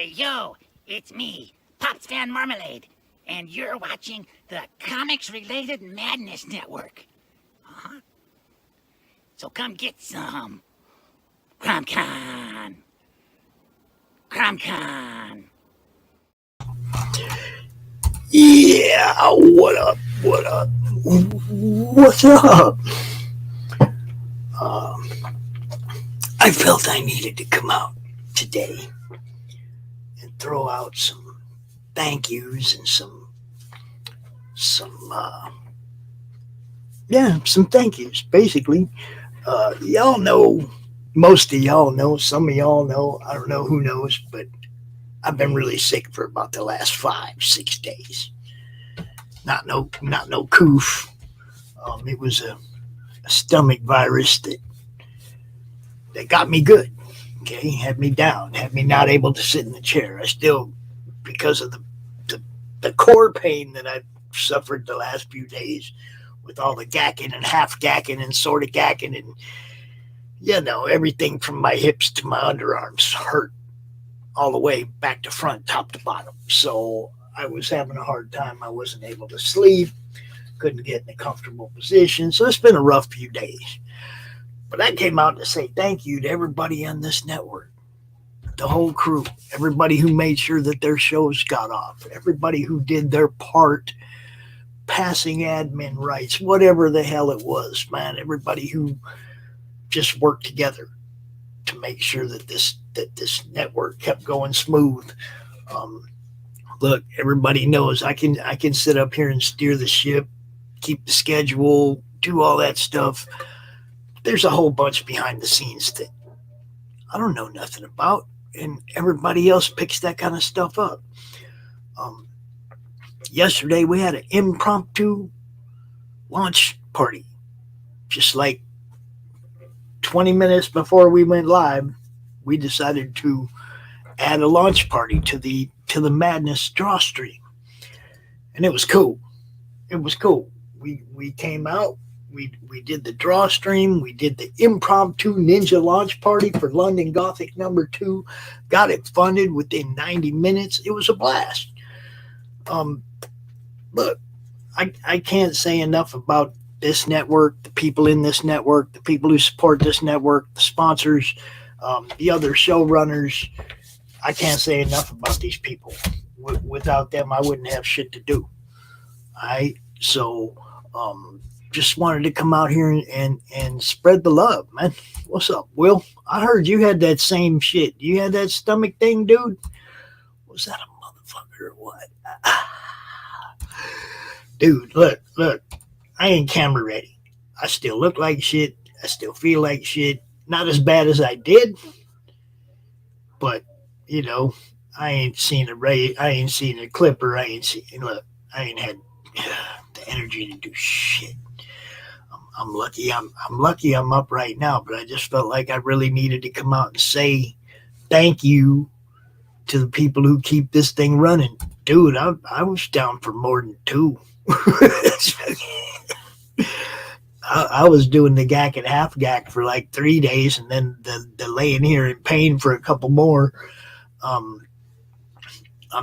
Hey, yo, it's me, Pops Van Marmalade, and you're watching the Comics-Related Madness Network. Uh-huh. So come get some. CromCon. CromCon. Yeah, what up? What up? What's up? I felt I needed to come out today and throw out some thank yous and some thank yous. Basically, y'all know, most of y'all know, some of y'all know, I don't know who knows, but I've been really sick for about the last 5-6 days. Not no coof. It was a stomach virus that got me good. Okay, had me down, had me not able to sit in the chair. I still, because of the core pain that I've suffered the last few days with all the gacking and half gacking and sort of gacking and everything from my hips to my underarms hurt all the way back to front, top to bottom. So I was having a hard time. I wasn't able to sleep, couldn't get in a comfortable position. So it's been a rough few days. But I came out to say thank you to everybody on this network, the whole crew, everybody who made sure that their shows got off, everybody who did their part, passing admin rights, whatever the hell it was, man. Everybody who just worked together to make sure that this network kept going smooth. Look, everybody knows I can sit up here and steer the ship, keep the schedule, do all that stuff. There's a whole bunch behind the scenes that I don't know nothing about, and everybody else picks that kind of stuff up. Yesterday we had an impromptu launch party, just like 20 minutes before we went live. We decided to add a launch party to the Madness draw stream, and it was cool. It was cool. We came out. We did the draw stream. We did the impromptu ninja launch party for London Gothic #2. Got it funded within 90 minutes. It was a blast. Look, I can't say enough about this network, the people in this network, the people who support this network, the sponsors, the other showrunners. I can't say enough about these people. Without them, I wouldn't have shit to do. So just wanted to come out here and spread the love, man. What's up, Will? I heard you had that same shit. You had that stomach thing, dude? Was that a motherfucker or what? Dude, look. I ain't camera ready. I still look like shit. I still feel like shit. Not as bad as I did, but I ain't seen a ray. I ain't seen a clipper. I ain't had the energy to do shit. I'm lucky. I'm lucky. I'm up right now, but I just felt like I really needed to come out and say thank you to the people who keep this thing running, dude. I was down for more than 2. I was doing the gack and half gack for like 3 days, and then the laying here in pain for a couple more. I'm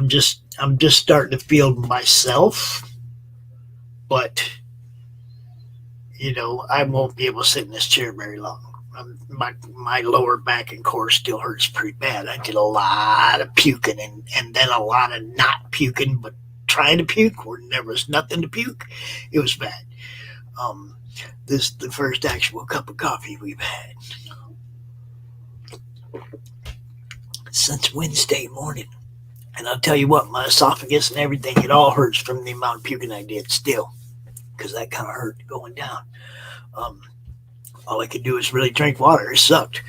just starting to feel myself, but I won't be able to sit in this chair very long. My lower back and core still hurts pretty bad. I did a lot of puking and then a lot of not puking, but trying to puke where there was nothing to puke. It was bad. This is the first actual cup of coffee we've had since Wednesday morning. And I'll tell you what, my esophagus and everything, it all hurts from the amount of puking I did still, because that kind of hurt going down. All I could do is really drink water. It sucked.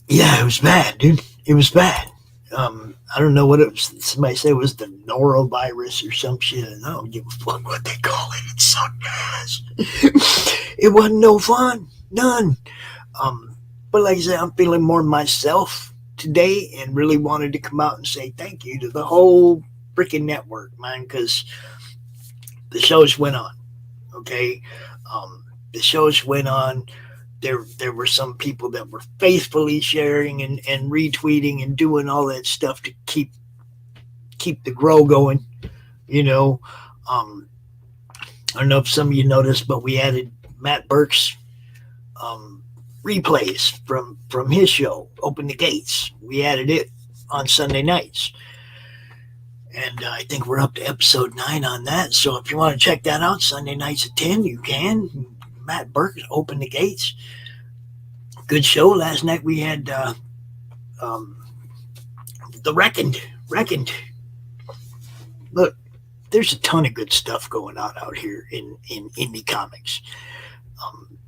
Yeah, it was bad, dude. It was bad. I don't know what it was. Somebody said it was the norovirus or some shit. I don't give a fuck what they call it. It's so nasty. It wasn't no fun. None. But like I said, I'm feeling more myself today and really wanted to come out and say thank you to the whole freaking network, man, because the shows went on. Okay? The shows went on. there were some people that were faithfully sharing and retweeting and doing all that stuff to keep the grow going. You know, I don't know if some of you noticed, but we added Matt Burke's replays from his show, Open the Gates. We added it on Sunday nights. And I think we're up to episode 9 on that. So if you want to check that out, Sunday nights at 10, you can. Matt Burke, Open the Gates. Good show. Last night we had The Reckoned. Look, there's a ton of good stuff going on out here in indie comics.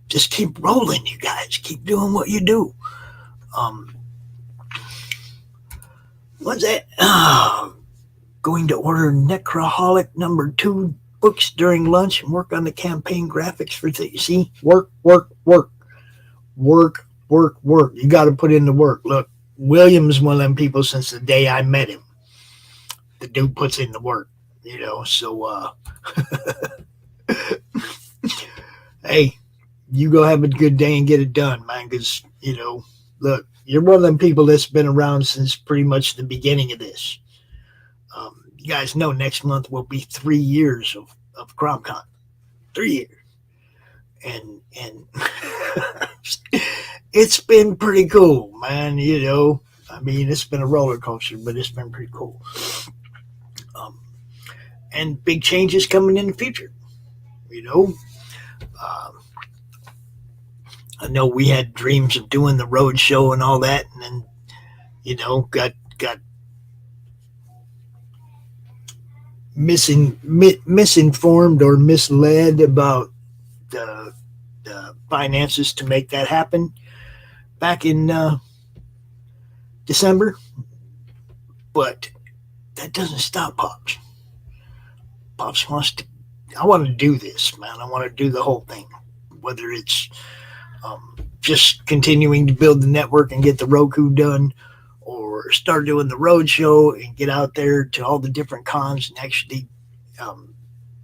Just keep rolling, you guys. Keep doing what you do. What's that? Going to order Necroholic #2 books during lunch and work on the campaign graphics for see, work. You got to put in the work. Look, William's one of them people since the day I met him. The dude puts in the work, you know. So, hey, you go have a good day and get it done, man. Because you know, look, you're one of them people that's been around since pretty much the beginning of this. You guys know next month will be 3 years of CromCon. 3 years. And it's been pretty cool, man. You know, I mean, it's been a roller coaster, but it's been pretty cool. And big changes coming in the future. You know, I know we had dreams of doing the road show and all that, and then, you know, got misinformed or misled about the finances to make that happen back in December. But that doesn't stop Pops. Pops I want to do this, man. I want to do the whole thing, whether it's just continuing to build the network and get the Roku done, or start doing the road show and get out there to all the different cons and actually,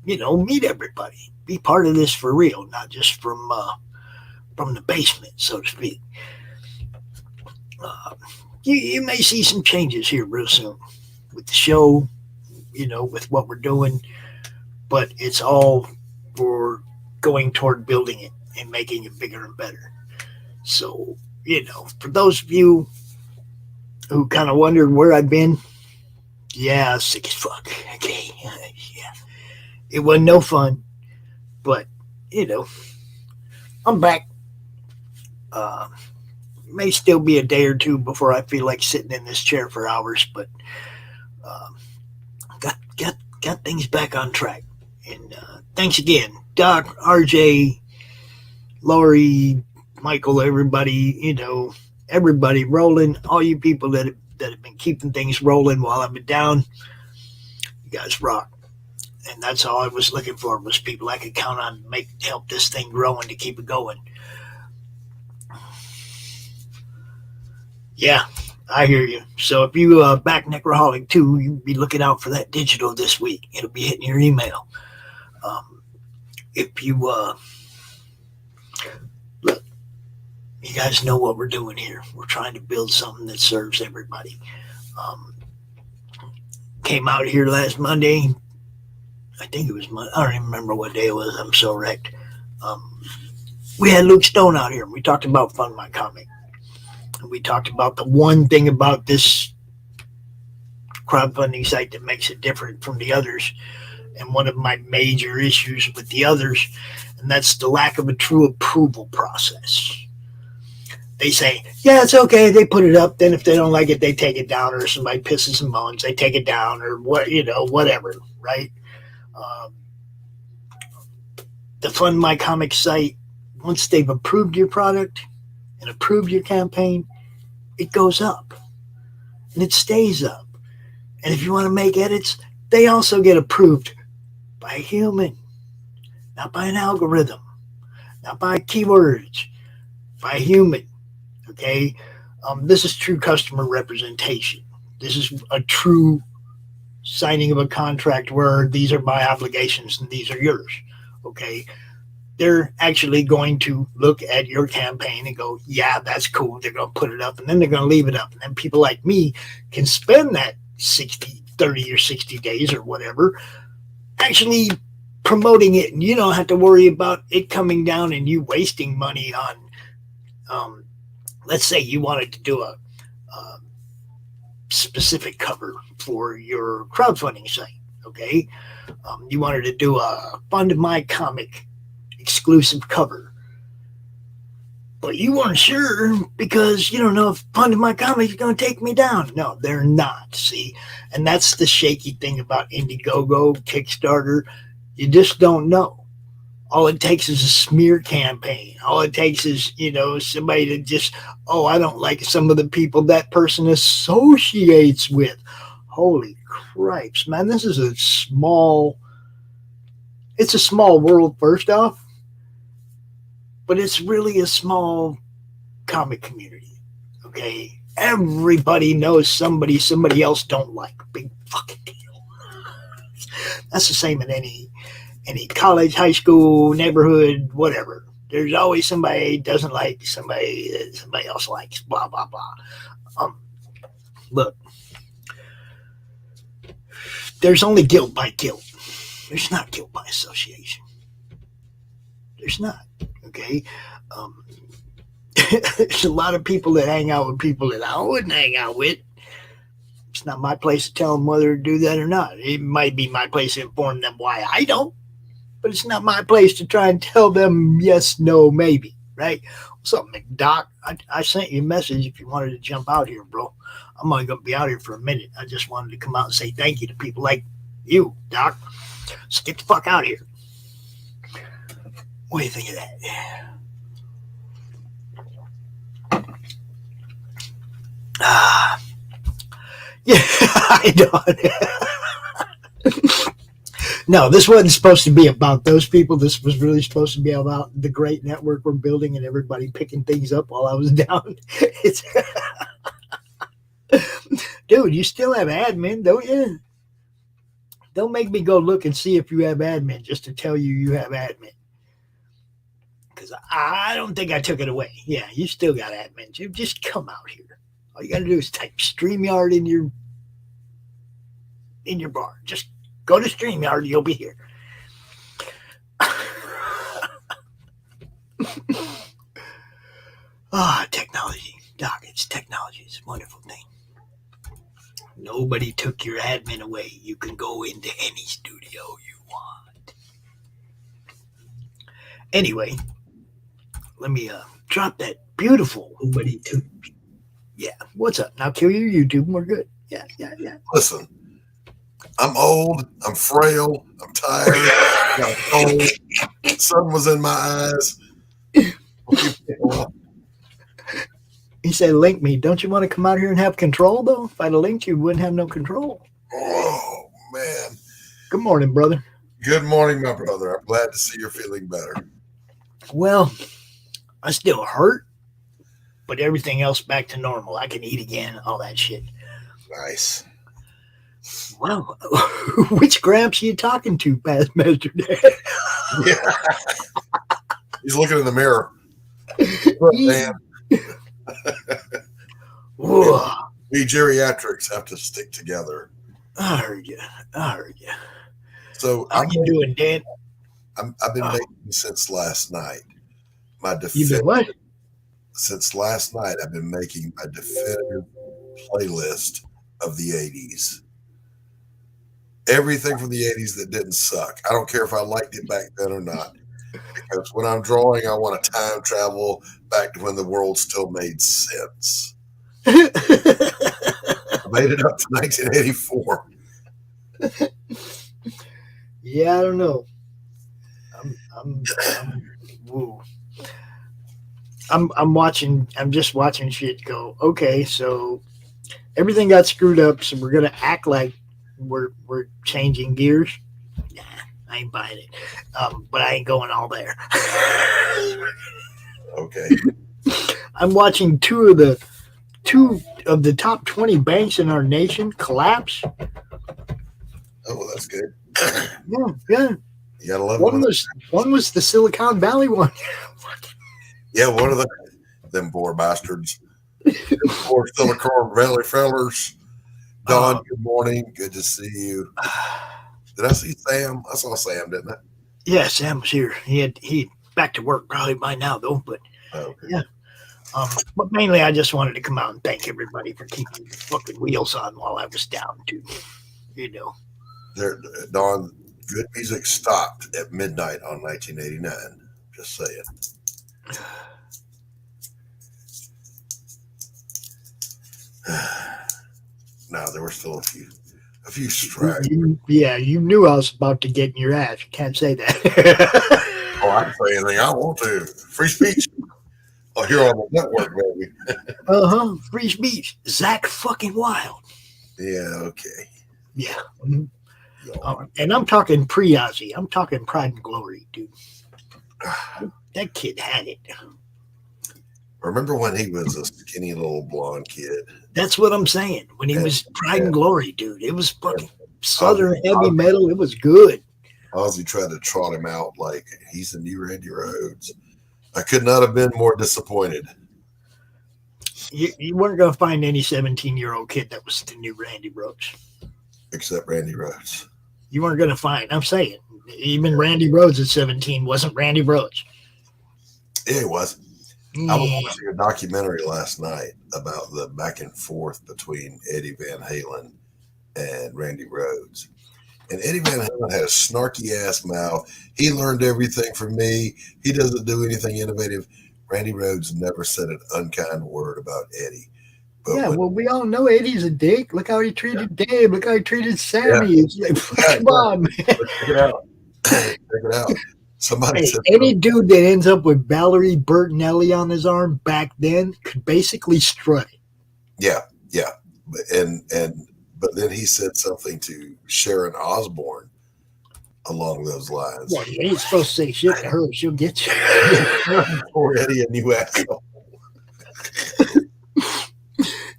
you know, meet everybody. Be part of this for real, not just from the basement, so to speak. You may see some changes here real soon with the show, you know, with what we're doing, but it's all for going toward building it and making it bigger and better. So, you know, for those of you who kind of wondered where I've been, yeah, sick as fuck. Okay, yeah, it wasn't no fun, but you know, I'm back. May still be a day or two before I feel like sitting in this chair for hours, but got things back on track. And thanks again, Doc, RJ, Laurie, Michael, everybody, you know, everybody rolling, all you people that have been keeping things rolling while I've been down. You guys rock. And that's all I was looking for, was people I could count on to help this thing grow and to keep it going. Yeah, I hear you. So if you back Necroholic 2, you be looking out for that digital this week. It'll be hitting your email. If you look, you guys know what we're doing here. We're trying to build something that serves everybody. Came out here last Monday. I think it was Monday. I don't even remember what day it was. I'm so wrecked. We had Luke Stone out here, and we talked about Fund My Comic. And we talked about the one thing about this crowdfunding site that makes it different from the others, and one of my major issues with the others, and that's the lack of a true approval process. They say, yeah, it's okay. They put it up. Then if they don't like it, they take it down, or somebody pisses and moans, they take it down, or what, you know, whatever, right? The Fund My Comic site, once they've approved your product and approved your campaign, it goes up and it stays up. And if you want to make edits, they also get approved by a human, not by an algorithm, not by keywords, by a human. Okay, this is true customer representation. This is a true signing of a contract where these are my obligations and these are yours. Okay, they're actually going to look at your campaign and go, yeah, that's cool. They're going to put it up, and then they're going to leave it up. And then people like me can spend that 30 or 60 days or whatever actually promoting it. And you don't have to worry about it coming down and you wasting money on, let's say you wanted to do a specific cover for your crowdfunding site. Okay. You wanted to do a Fund My Comic exclusive cover, but you weren't sure because you don't know if Fund My Comic is going to take me down. No, they're not. See, and that's the shaky thing about Indiegogo, Kickstarter. You just don't know. All it takes is a smear campaign. All it takes is, somebody to just, I don't like some of the people that person associates with. Holy cripes, man. This is a small world, first off, but it's really a small comic community. Okay. Everybody knows somebody else don't like. Big fucking deal. That's the same in any college, high school, neighborhood, whatever. There's always somebody doesn't like somebody that somebody else likes, blah, blah, blah. Look, there's only guilt by guilt. There's not guilt by association. There's not, okay? There's a lot of people that hang out with people that I wouldn't hang out with. It's not my place to tell them whether to do that or not. It might be my place to inform them why I don't. But it's not my place to try and tell them yes, no, maybe, right? What's up, McDoc? I sent you a message if you wanted to jump out here, bro. I'm only going to be out here for a minute. I just wanted to come out and say thank you to people like you, Doc. So get the fuck out of here. What do you think of that? Yeah, I don't. No, this wasn't supposed to be about those people. This was really supposed to be about the great network we're building and everybody picking things up while I was down. Dude, you still have admin, don't you? Don't make me go look and see if you have admin just to tell you have admin. Because I don't think I took it away. Yeah, you still got admin. Just come out here. All you got to do is type StreamYard in your bar. Just go to StreamYard, you'll be here. Technology. Doc, it's technology. It's a wonderful thing. Nobody took your admin away. You can go into any studio you want. Anyway, let me drop that beautiful. Nobody took. Yeah, what's up? Now kill your YouTube and we're good. Yeah. Listen. I'm old, I'm frail, I'm tired, I'm cold, the sun was in my eyes. He said, link me. Don't you want to come out here and have control, though? If I'd have linked you, wouldn't have no control. Oh, man. Good morning, brother. Good morning, my brother. I'm glad to see you're feeling better. Well, I still hurt, but everything else back to normal. I can eat again, all that shit. Nice. Wow. Which Gramps are you talking to, past Master Dad? Yeah. He's looking in the mirror. Man. We geriatrics have to stick together. I heard you. So how you doing, Dan? I've been making since last night. You been what? Since last night, I've been making my definitive playlist of the 80s. Everything from the 80s that didn't suck. I don't care if I liked it back then or not. Because when I'm drawing, I want to time travel back to when the world still made sense. I made it up to 1984. Yeah, I don't know. I'm watching. I'm just watching shit go. Okay, so everything got screwed up, so we're gonna act like we're changing gears. Nah, I ain't buying it. But I ain't going all there. Okay. I'm watching two of the top 20 banks in our nation collapse. Oh, well, that's good. Yeah. You gotta love One was the Silicon Valley one. Yeah, one of them poor bastards. Poor Silicon Valley fellers. Don, good morning. Good to see you. Did I see Sam? I saw Sam, didn't I? Yeah, Sam was here. He back to work probably by now though, but Okay. yeah. But mainly I just wanted to come out and thank everybody for keeping the fucking wheels on while I was down too. You know. Don, good music stopped at midnight on 1989. Just saying. No, there were still a few strikes. You knew I was about to get in your ass. You can't say that. Oh, I can say anything I want to. Free speech. Oh, here on the network, baby. Free speech. Zach fucking Wild. Yeah, okay. Yeah. Mm-hmm. And I'm talking pre-Ozzy. I'm talking Pride and Glory, dude. That kid had it. Remember when he was a skinny little blonde kid? That's what I'm saying. When he was Pride and Glory, dude. It was fucking Southern heavy metal. It was good. Ozzy tried to trot him out like he's the new Randy Rhoads. I could not have been more disappointed. You weren't going to find any 17-year-old kid that was the new Randy Rhoads. Except Randy Rhoads. You weren't going to find. I'm saying. Even Randy Rhoads at 17 wasn't Randy Rhoads. Yeah, it was. I was watching a documentary last night about the back and forth between Eddie Van Halen and Randy Rhoads. And Eddie Van Halen had a snarky ass mouth. He learned everything from me. He doesn't do anything innovative. Randy Rhoads never said an unkind word about Eddie. But we all know Eddie's a dick. Look how he treated Dave. Look how he treated Sammy. Yeah. Come on, man. Check it out. Check it out. Somebody said any dude that ends up with Valerie Bertinelli on his arm back then could basically strut it. Yeah. But then he said something to Sharon Osbourne along those lines. Yeah, you ain't supposed to say shit to her. She'll get you. Poor Eddie, a new asshole.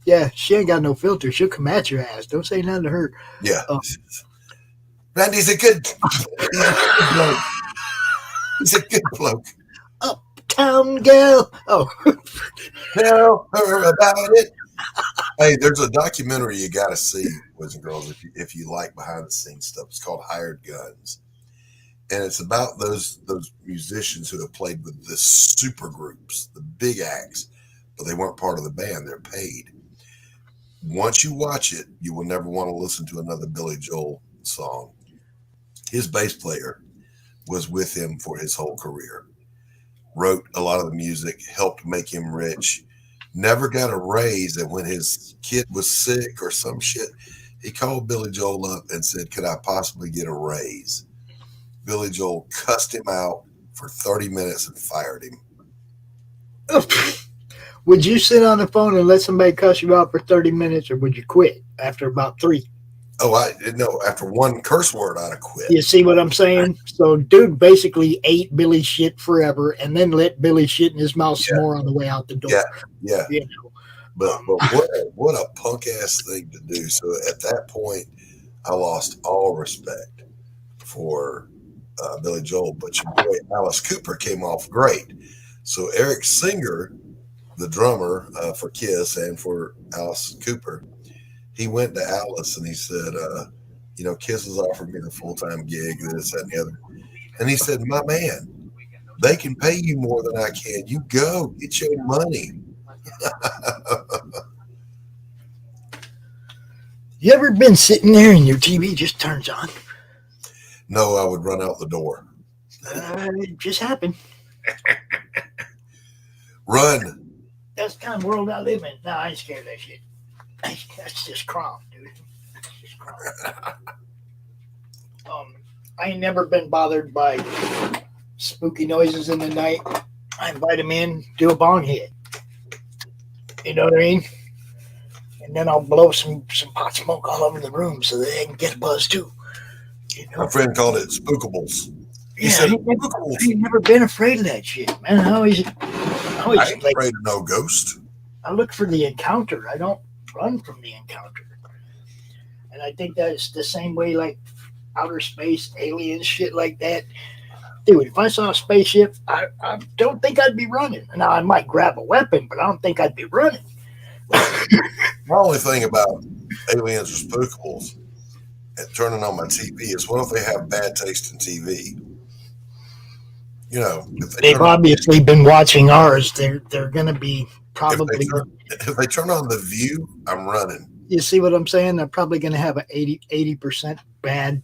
Yeah, she ain't got no filter. She'll come at your ass. Don't say nothing to her. Yeah. Randy's a good bloke. He's a good bloke. Uptown girl. Oh. Tell her about it. Hey, there's a documentary you got to see, boys and girls, if you like behind the scenes stuff. It's called Hired Guns, and it's about those musicians who have played with the super groups, the big acts, but they weren't part of the band. They're paid. Once you watch it, you will never want to listen to another Billy Joel song. His bass player was with him for his whole career. Wrote a lot of the music, helped make him rich. Never got a raise, and when his kid was sick or some shit, he called Billy Joel up and said, could I possibly get a raise? Billy Joel cussed him out for 30 minutes and fired him. Would you sit on the phone and let somebody cuss you out for 30 minutes, or would you quit after about 3? Oh, I didn't know. After one curse word, I'd have quit. You see what I'm saying? So, dude basically ate Billy's shit forever and then let Billy shit in his mouth some more on the way out the door. Yeah. You know? But what a punk ass thing to do. So at that point, I lost all respect for Billy Joel. But your boy Alice Cooper came off great. So Eric Singer, the drummer for Kiss and for Alice Cooper, he went to Alice and he said, Kiss has offered me the full-time gig, this, that, and the other. And he said, my man, they can pay you more than I can. You go, get your money. You ever been sitting there and your TV just turns on? No, I would run out the door. It just happened. Run. That's the kind of world I live in. No, I ain't scared of that shit. That's just crime, dude. That's just crime. I ain't never been bothered by spooky noises in the night. I invite them in, do a bong hit. You know what I mean? And then I'll blow some pot smoke all over the room so they can get a buzz too. You know? My friend called it spookables. He said, spookables. I ain't never been afraid of that shit, man. I ain't afraid of no ghost. I look for the encounter. I don't run from the encounter. And I think that's the same way, like outer space, aliens, shit like that. Dude, if I saw a spaceship, I don't think I'd be running. Now, I might grab a weapon, but I don't think I'd be running. My only thing about aliens or spookables and turning on my TV is what if they have bad taste in TV? You know, if They've obviously been watching ours. They're going to be probably. If they turn on The View, I'm running. You see what I'm saying? They're probably going to have an 80% bad.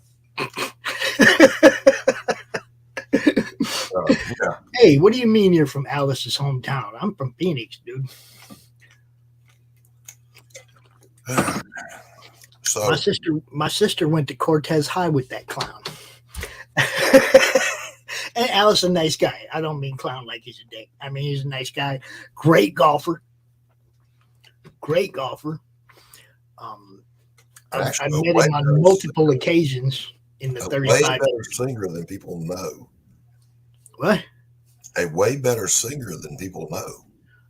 Yeah. Hey, what do you mean you're from Alice's hometown? I'm from Phoenix, dude. So my sister went to Cortez High with that clown. And Alice a nice guy. I don't mean clown like he's a dick. I mean he's a nice guy. Great golfer. I've met him on multiple occasions in the 35 way better singer than people know. What? A way better singer than people know.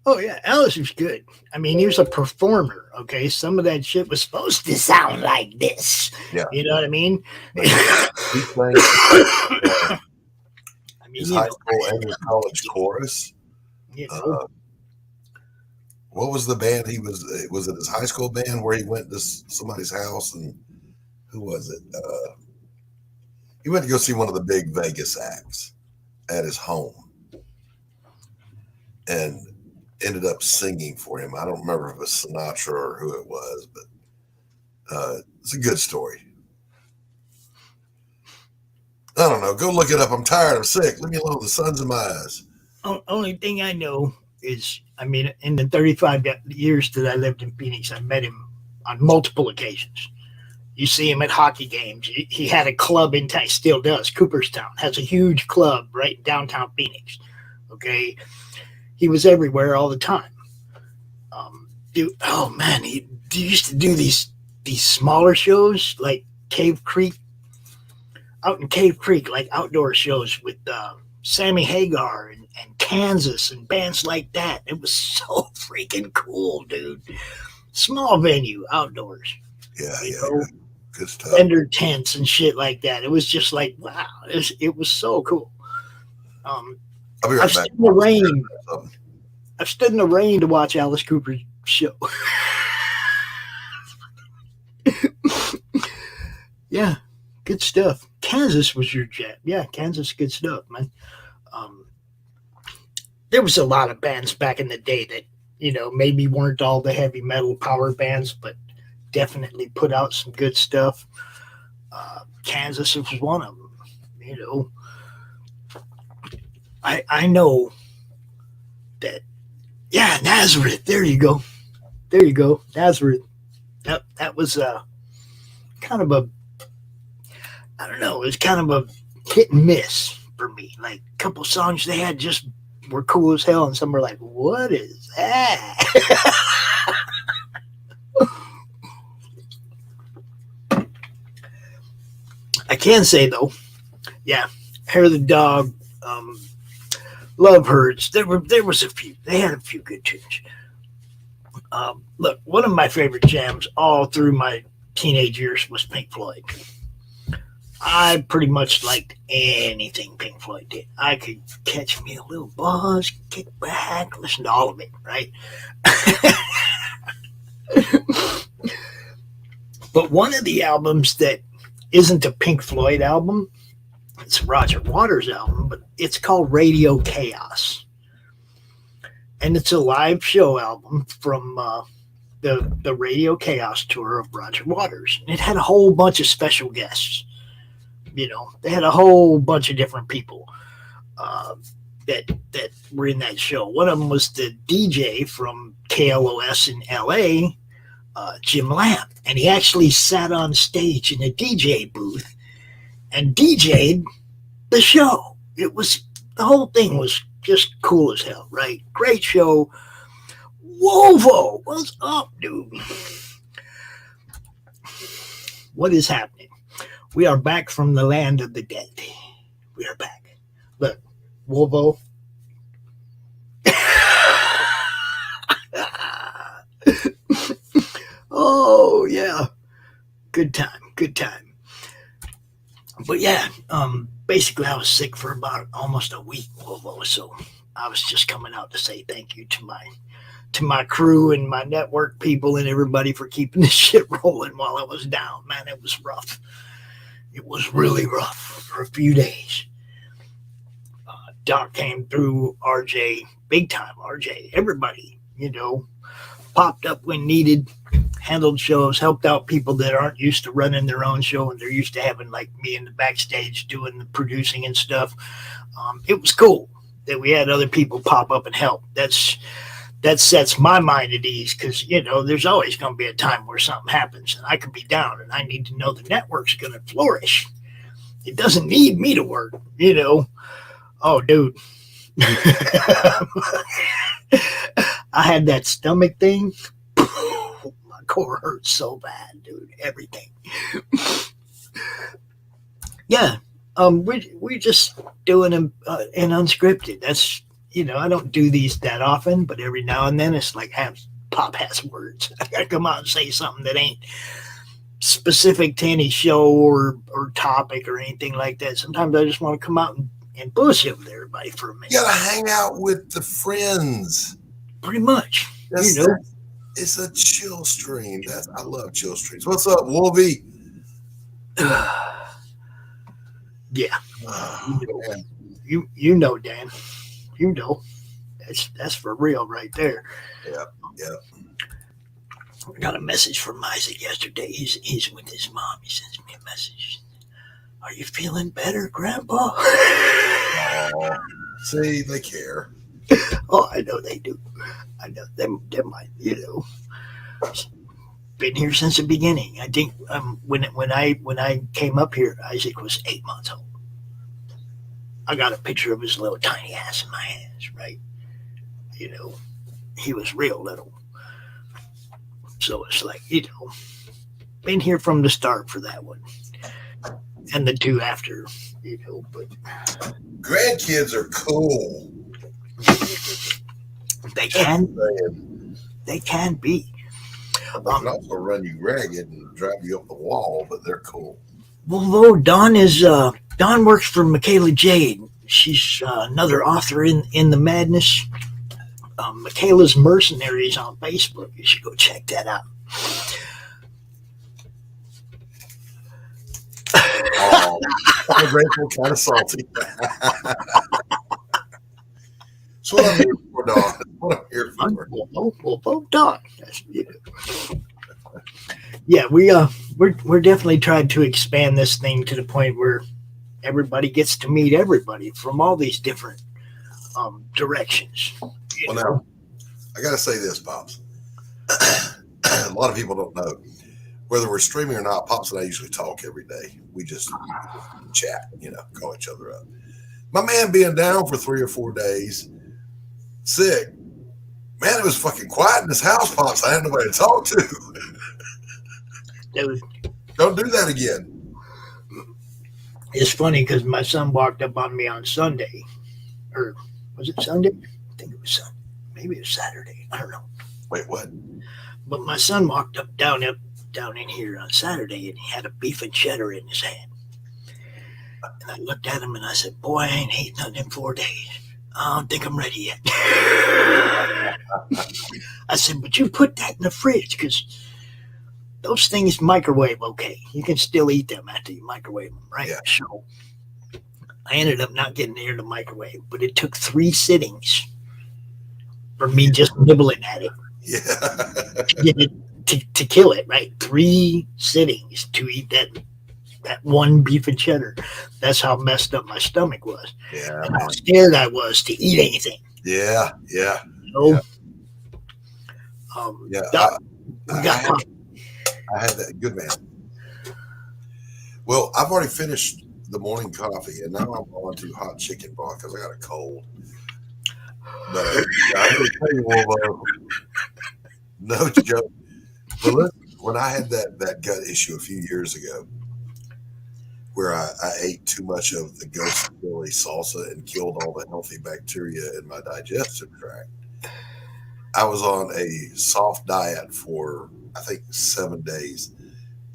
Oh yeah, Alice was good. I mean, he was a performer. Okay, some of that shit was supposed to sound like this. Yeah, you know what I mean. I mean, his high school and his college chorus. You know. What was the band he was? Was it his high school band where he went to somebody's house and who was it? He went to go see one of the big Vegas acts at his home and ended up singing for him. I don't remember if it was Sinatra or who it was, but it's a good story. I don't know. Go look it up. I'm tired. I'm sick. Leave me alone. The sun's in my eyes. Only thing I know is, I mean, in the 35 years that I lived in Phoenix, I met him on multiple occasions. You see him at hockey games. He had a club in town, still does. Cooperstown has a huge club right in downtown Phoenix. Okay. He was everywhere all the time. Dude, oh man, he used to do these smaller shows like Cave Creek, out in Cave Creek, like outdoor shows with Sammy Hagar and Kansas and bands like that. It was so freaking cool, dude. Small venue, outdoors. Yeah, good stuff. Vendor tents and shit like that. It was just like, wow, it was so cool. I'll be right I've back. stood in the rain. I've stood in the rain to watch Alice Cooper's show. Yeah, good stuff. Kansas was your jam. Yeah, Kansas, good stuff, man. There was a lot of bands back in the day that, you know, maybe weren't all the heavy metal power bands, but definitely put out some good stuff. Kansas was one of them, you know. I know that, yeah, Nazareth. There you go. Nazareth. That was kind of a, I don't know, it was kind of a hit and miss for me. Like a couple songs they had just were cool as hell, and some were like, what is that? I can say though, yeah, Hair of the Dog, Love Hurts. There was a few. They had a few good tunes. Look, one of my favorite jams all through my teenage years was Pink Floyd. I pretty much liked anything Pink Floyd did. I could catch me a little buzz, kick back, listen to all of it, right? But one of the albums that isn't a Pink Floyd album, it's a Roger Waters album, but it's called Radio Chaos. And it's a live show album from the Radio Chaos tour of Roger Waters. And it had a whole bunch of special guests. You know, they had a whole bunch of different people that were in that show. One of them was the DJ from KLOS in LA, Jim Lamb. And he actually sat on stage in a DJ booth and DJ'd the show. The whole thing was just cool as hell, right? Great show. Wovo, what's up, dude? What is happening? We are back from the land of the dead. We are back. Look, Wovo. Oh, yeah. Good time. But yeah, basically, I was sick for about almost a week, Volvo. So I was just coming out to say thank you to my crew and my network people and everybody for keeping this shit rolling while I was down. Man, it was rough. It was really rough for a few days. Doc came through, RJ, big time, RJ, everybody, popped up when needed, handled shows, helped out people that aren't used to running their own show and they're used to having like me in the backstage doing the producing and stuff. It was cool that we had other people pop up and help. That sets my mind at ease because there's always going to be a time where something happens and I could be down and I need to know the network's going to flourish. It doesn't need me to work. Oh, dude. I had that stomach thing. My core hurts so bad, dude. Everything. Yeah. We're just doing an unscripted. That's I don't do these that often, but every now and then it's like Pop has words. I gotta come out and say something that ain't specific to any show or topic or anything like that. Sometimes I just want to come out and bullshit with everybody for a minute. You gotta hang out with the friends. Pretty much. It's a chill stream. I love chill streams. What's up, Wolvie? Yeah. You know, Dan. That's for real right there. Yeah. I got a message from Isaac yesterday. He's with his mom. He sends me a message. Are you feeling better, Grandpa? Oh, see, they care. Oh, I know they do. I know them might, been here since the beginning. I think when I came up here, Isaac was 8 months old. I got a picture of his little tiny ass in my hands, right? He was real little. So it's like, been here from the start for that one. And the two after, but grandkids are cool. They can be. They can also run you ragged and drive you up the wall, but they're cool. Well, though Dawn works for Michaela Jade. She's another author in the madness. Michaela's Mercenaries on Facebook. You should go check that out. Oh, I'm grateful, kind of salty. That's what I'm here for, Dawn. That's what I'm here for. Well, Dawn. Yeah, we're definitely trying to expand this thing to the point where everybody gets to meet everybody from all these different directions. Well, now, I got to say this, Pops. A lot of people don't know. Whether we're streaming or not, Pops and I usually talk every day. We just chat, call each other up. My man being down for 3 or 4 days, sick, man, it was fucking quiet in his house, Pops. I had nobody to talk to. Dude, don't do that again. It's funny because my son walked up on me on Sunday. Or was it Sunday? I think it was Sunday. Maybe it was Saturday. I don't know. Wait, what? But my son walked up down in here on Saturday and he had a beef and cheddar in his hand. And I looked at him and I said, boy, I ain't eaten nothing in 4 days. I don't think I'm ready yet. I said, but you put that in the fridge because those things microwave okay. You can still eat them after you microwave them, right? Yeah. So I ended up not getting near the microwave, but it took 3 sittings for me just nibbling at it. Yeah. To get it to kill it, right? 3 sittings to eat that one beef and cheddar. That's how messed up my stomach was. Yeah. And how scared I was to eat anything. Yeah. I had that. Good man. Well, I've already finished the morning coffee, and now I'm on to hot chicken broth because I got a cold. But I'm going to tell you, Wolvo, no joke. But listen, when I had that gut issue a few years ago, where I ate too much of the ghost chili salsa and killed all the healthy bacteria in my digestive tract, I was on a soft diet for, I think, 7 days.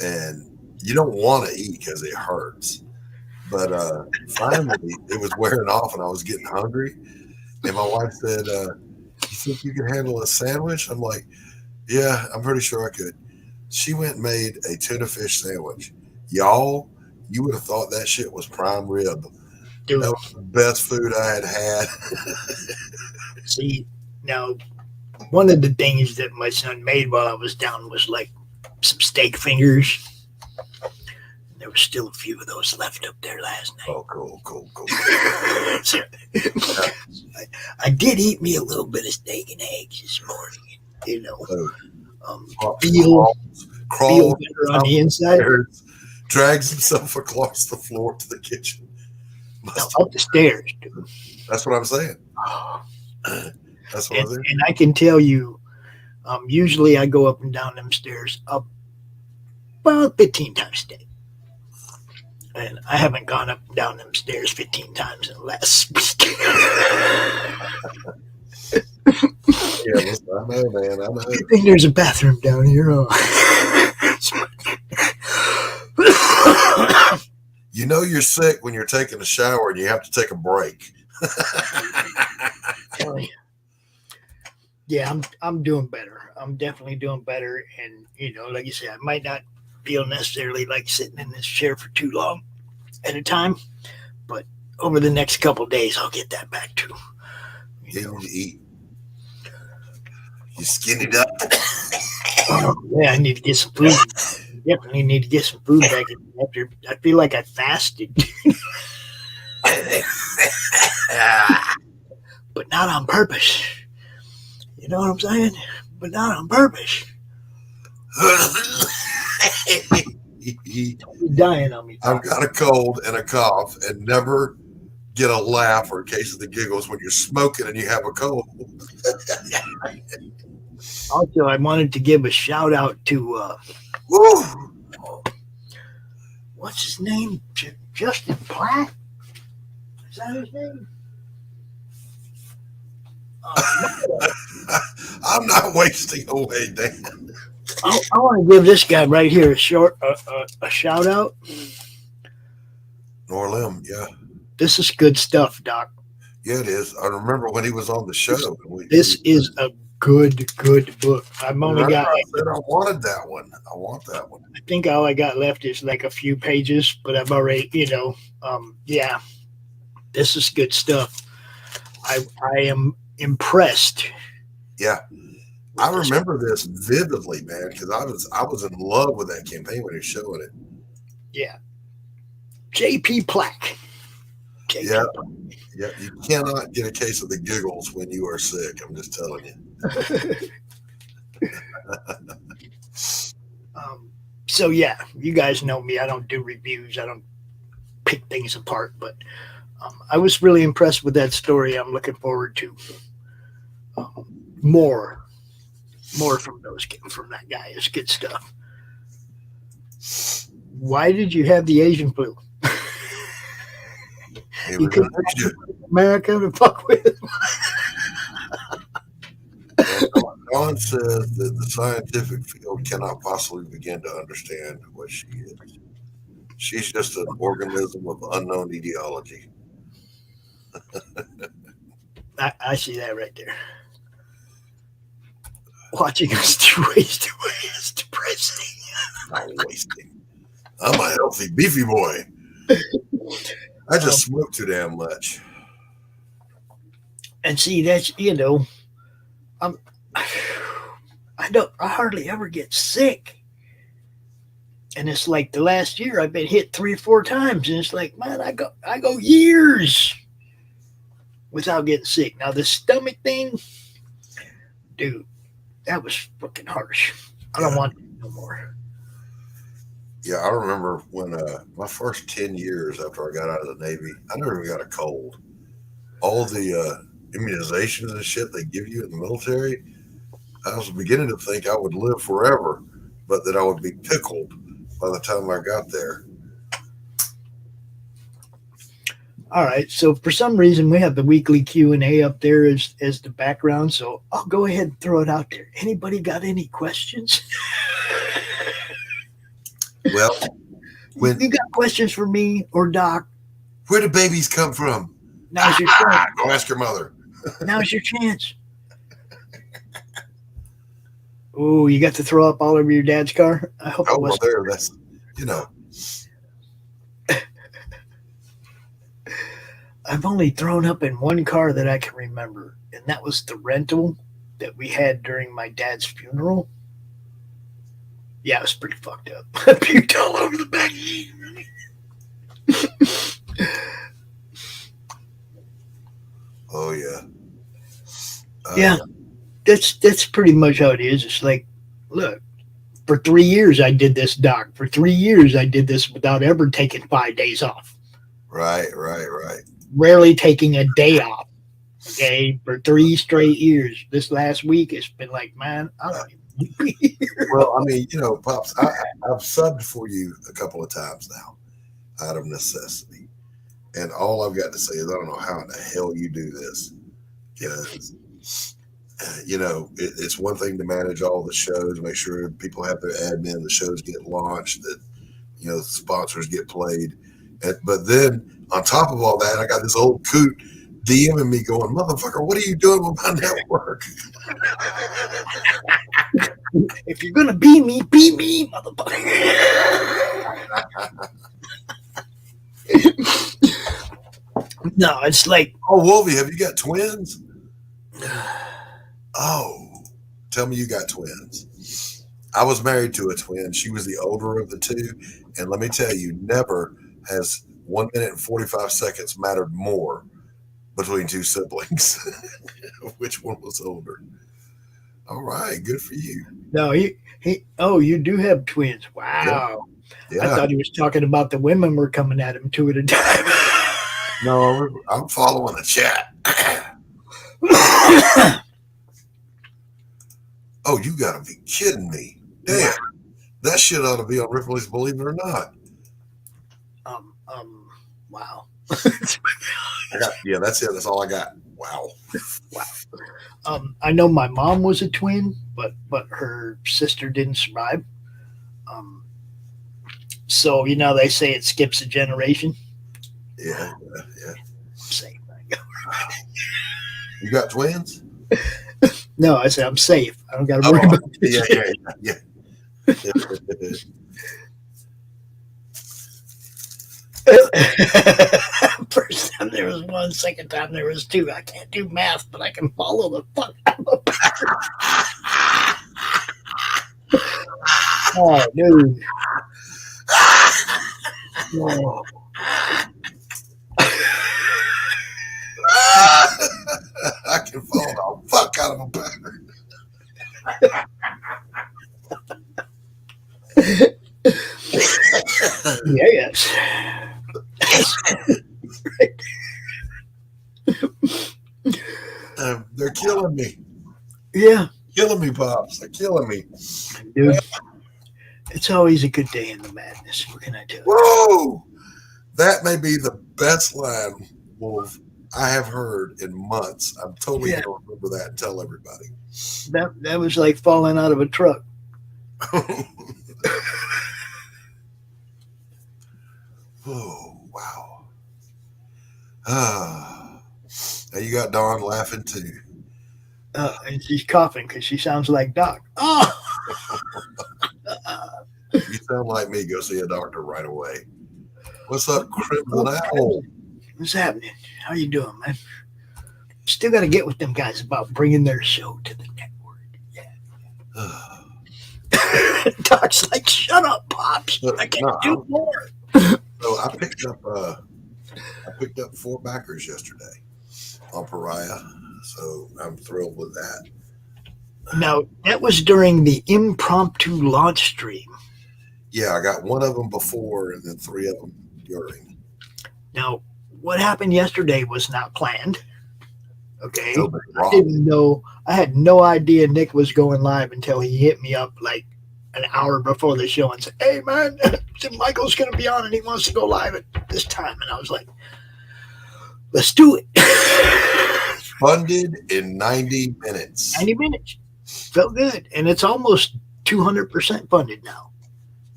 And you don't want to eat because it hurts. But finally, it was wearing off, and I was getting hungry. And my wife said, "You think you can handle a sandwich?" I'm like, "Yeah, I'm pretty sure I could." She went and made a tuna fish sandwich. Y'all, you would have thought that shit was prime rib. Dude, That was the best food I had had. see, now, one of the things that my son made while I was down was like some steak fingers. There was still a few of those left up there last night. Oh, cool. So, I did eat me a little bit of steak and eggs this morning. You know, feel better on the inside. Drags himself across the floor to the kitchen. No, up the stairs, dude. That's what I'm saying. That's what I'm saying. And I can tell you, usually I go up and down them stairs up about 15 times a day. And I haven't gone up and down them stairs 15 times in the last week. Yeah, listen, I know, man. I know. Good thing there's a bathroom down here. You know you're sick when you're taking a shower and you have to take a break. Yeah, I'm doing better. I'm definitely doing better. And, you know, like you said, I might not feel necessarily like sitting in this chair for too long at a time, but over the next couple of days, I'll get that back too. You need to eat. You skinnied up. Yeah, I need to get some food. Definitely need to get some food back in after. I feel like I fasted, but not on purpose. You know what I'm saying? But not on purpose. You're dying on me. I've got a cold and a cough and never get a laugh or a case of the giggles when you're smoking and you have a cold. Also, I wanted to give a shout out to what's his name? Justin Platt? Is that his name? I'm not wasting away, Dan. I want to give this guy right here a shout out. Norlim, yeah. This is good stuff, Doc. Yeah, it is. I remember when he was on the show. This is a good book. I've only got. I said I wanted that one. I want that one. I think all I got left is like a few pages, but I've already, yeah. This is good stuff. I am impressed. Yeah. I remember this vividly, man, because I was in love with that campaign when he was showing it. Yeah. J.P. Plaque. Yeah. Yeah. You cannot get a case of the giggles when you are sick. I'm just telling you. So, yeah, you guys know me. I don't do reviews. I don't pick things apart, but I was really impressed with that story. I'm looking forward to more from that guy. It's good stuff. Why did you have the Asian flu? You couldn't America to fuck with. Ron says that the scientific field cannot possibly begin to understand what she is. She's just an organism of unknown etiology. I see that right there. Watching us do waste away is depressing. I'm wasting. I'm a healthy, beefy boy. I just smoke too damn much. And see, that's I hardly ever get sick. And it's like the last year I've been hit 3 or 4 times, and it's like, man, I go years without getting sick. Now the stomach thing, dude, that was fucking harsh. I don't want it no more. Yeah, I remember when my first 10 years after I got out of the Navy, I never even got a cold. All the immunizations and shit they give you in the military, I was beginning to think I would live forever, but that I would be pickled by the time I got there. All right, so for some reason we have the weekly Q&A up there as the background, so I'll go ahead and throw it out there. Anybody got any questions? Well, when you got questions for me or Doc Where do babies come from? Now's your chance. Go ask your mother. Now's your chance. Oh, you got to throw up all over your dad's car? I hope it Well, wasn't. there. That's, you know. I've only thrown up in one car that I can remember, and that was the rental that we had during my dad's funeral. Yeah, it was pretty fucked up. I puked all over the back. Oh yeah. Yeah, that's pretty much how it is. It's like, look, for 3 years I did this, Doc. For 3 years I did this without ever taking 5 days off. Right. Rarely taking a day off. Okay, for 3 straight years. This last week it's been like, man, I don't even be here. Well, I mean, you know, Pops, I've subbed for you a couple of times now, out of necessity, and all I've got to say is I don't know how in the hell you do this, because you know it's one thing to manage all the shows, make sure people have their admin, the shows get launched, that you know the sponsors get played, but then on top of all that, I got this old coot DMing me going, motherfucker, what are you doing with my network? If you're gonna be me, motherfucker. No, it's like, Oh, Wolvie, have you got twins? Oh, tell me you got twins. I was married to a twin. She was the older of the two. And let me tell you, never has 1 minute and 45 seconds mattered more between two siblings. Which one was older? All right, good for you. no, you do have twins. Wow. Yeah. I thought he was talking about the women were coming at him 2 at a time. No, I'm following the chat. Oh, you gotta be kidding me. Damn. That shit ought to be on Ripley's Believe It or Not. Wow. Yeah, that's it. That's all I got. Wow. I know my mom was a twin, but her sister didn't survive. So you know they say it skips a generation. Yeah. Safe. You got twins? No, I said I'm safe. I don't got to worry about this. Yeah. First time there was one, second time there was 2. I can't do math, but I can follow the fuck out of a pattern. Oh, dude. Oh. I can follow the fuck out of a pattern. Yes. They're killing me. Yeah. Killing me, Pops. They're killing me. Dude. It's always a good day in the madness. What can I do? Whoa! That may be the best line, Wolf, I have heard in months. I'm totally going to remember that and tell everybody. That was like falling out of a truck. Oh, wow. Now you got Dawn laughing too. And she's coughing because she sounds like Doc. Oh! You sound like me. Go see a doctor right away. What's up, Crimson Owl? What's happening? How you doing, man? Still got to get with them guys about bringing their show to the network. Yeah. Doc's like, shut up, Pops. I can't do more. So I picked up 4 backers yesterday on Pariah, so I'm thrilled with that. Now, that was during the impromptu launch stream. Yeah, I got 1 of them before and then 3 of them during. Now, what happened yesterday was not planned. Okay. I didn't know. I had no idea Nick was going live until he hit me up like an hour before the show and said, hey, man, Michael's going to be on and he wants to go live at this time. And I was like, let's do it. Funded in 90 minutes. 90 minutes. Felt good. And it's almost 200% funded now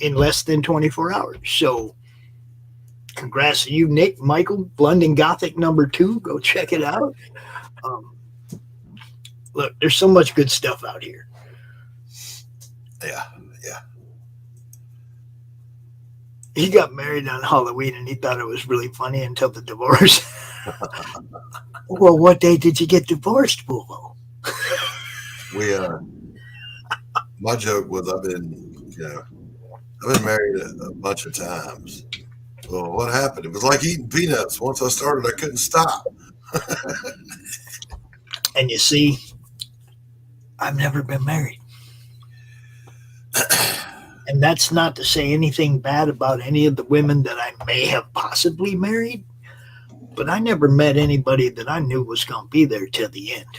in less than 24 hours. So Congrats to you, Nick, Michael, London Gothic #2. Go check it out. Look, there's so much good stuff out here. Yeah. He got married on Halloween and he thought it was really funny until the divorce. Well, what day did you get divorced, Boo-Boo? My joke was I've been married a bunch of times. Well, what happened? It was like eating peanuts. Once I started, I couldn't stop. And you see, I've never been married. And that's not to say anything bad about any of the women that I may have possibly married, but I never met anybody that I knew was going to be there till the end.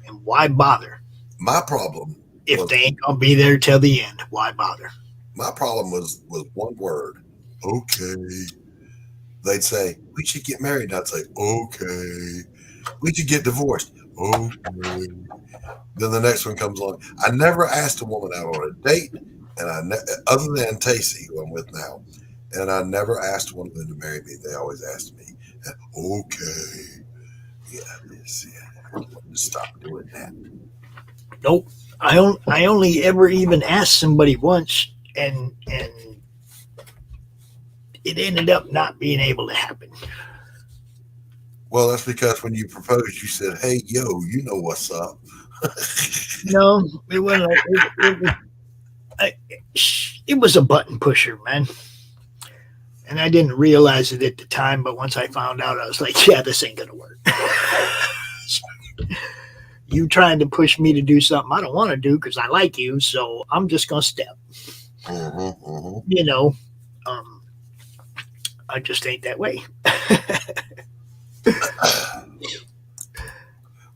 And why bother? My problem, if they ain't going to be there till the end, why bother? My problem was one word. Okay. They'd say, we should get married. And I'd say, okay. We should get divorced. Okay. Then the next one comes along. I never asked a woman out on a date, and other than Tacey, who I'm with now, and I never asked one of them to marry me. They always asked me, okay. Yeah, stop doing that. Nope. I only ever even asked somebody once, and it ended up not being able to happen. Well, that's because when you proposed, you said, hey, yo, you know what's up. No, it wasn't. It was a button pusher, man. And I didn't realize it at the time, but once I found out, I was like, yeah, this ain't going to work. You trying to push me to do something I don't want to do because I like you, so I'm just going to step. You know, I just ain't that way.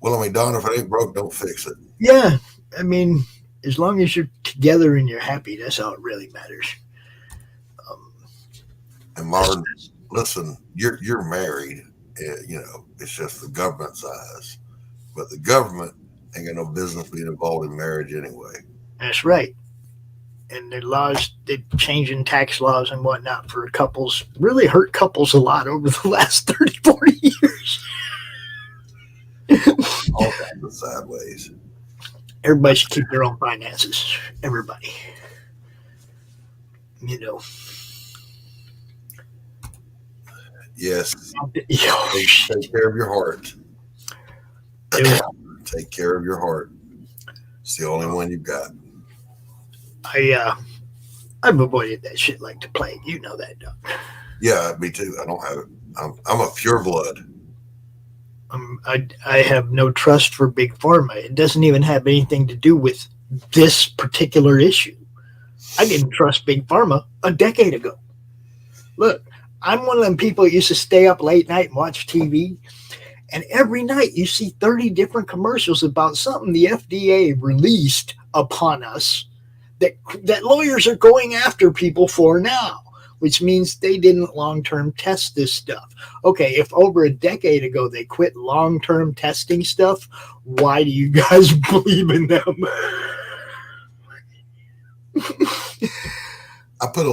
Well, I mean, Don, if it ain't broke, don't fix it. Yeah, I mean, as long as you're together and you're happy, that's all it really matters. And Martin, listen, you're married. You know, it's just the government's eyes, but the government ain't got no business being involved in marriage anyway. That's right. And the laws, they're changing tax laws and whatnot for couples, really hurt couples a lot over the last 30, 40 years. All kinds of sideways. Everybody should keep their own finances. Everybody. You know. Yes. Take care of your heart. Take care of your heart. It's the only one you've got. I've avoided that shit like the plague. You know that, Doc. Yeah, me too. I don't have it. I'm a pure blood. I have no trust for Big Pharma. It doesn't even have anything to do with this particular issue. I didn't trust Big Pharma a decade ago. Look, I'm one of them people that used to stay up late night and watch TV. And every night you see 30 different commercials about something the FDA released upon us that lawyers are going after people for now, which means they didn't long-term test this stuff. Okay, if over a decade ago they quit long-term testing stuff, why do you guys believe in them? I put a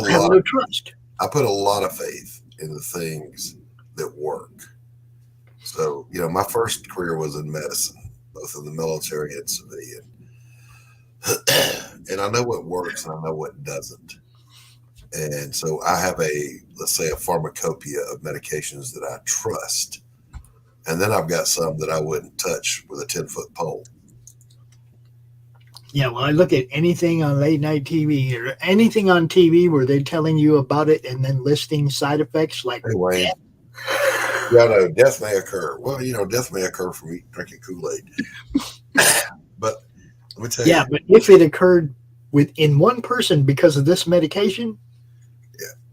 lot of faith in the things that work. So, you know, my first career was in medicine, both in the military and civilian. And I know what works and I know what doesn't. And so I have let's say a pharmacopoeia of medications that I trust. And then I've got some that I wouldn't touch with a 10-foot pole. Yeah, well, I look at anything on late night TV or anything on TV where they're telling you about it and then listing side effects like anyway, yeah, no, death may occur. Well, you know, death may occur from drinking Kool-Aid. But let me tell you. Yeah, but if it occurred within one person because of this medication,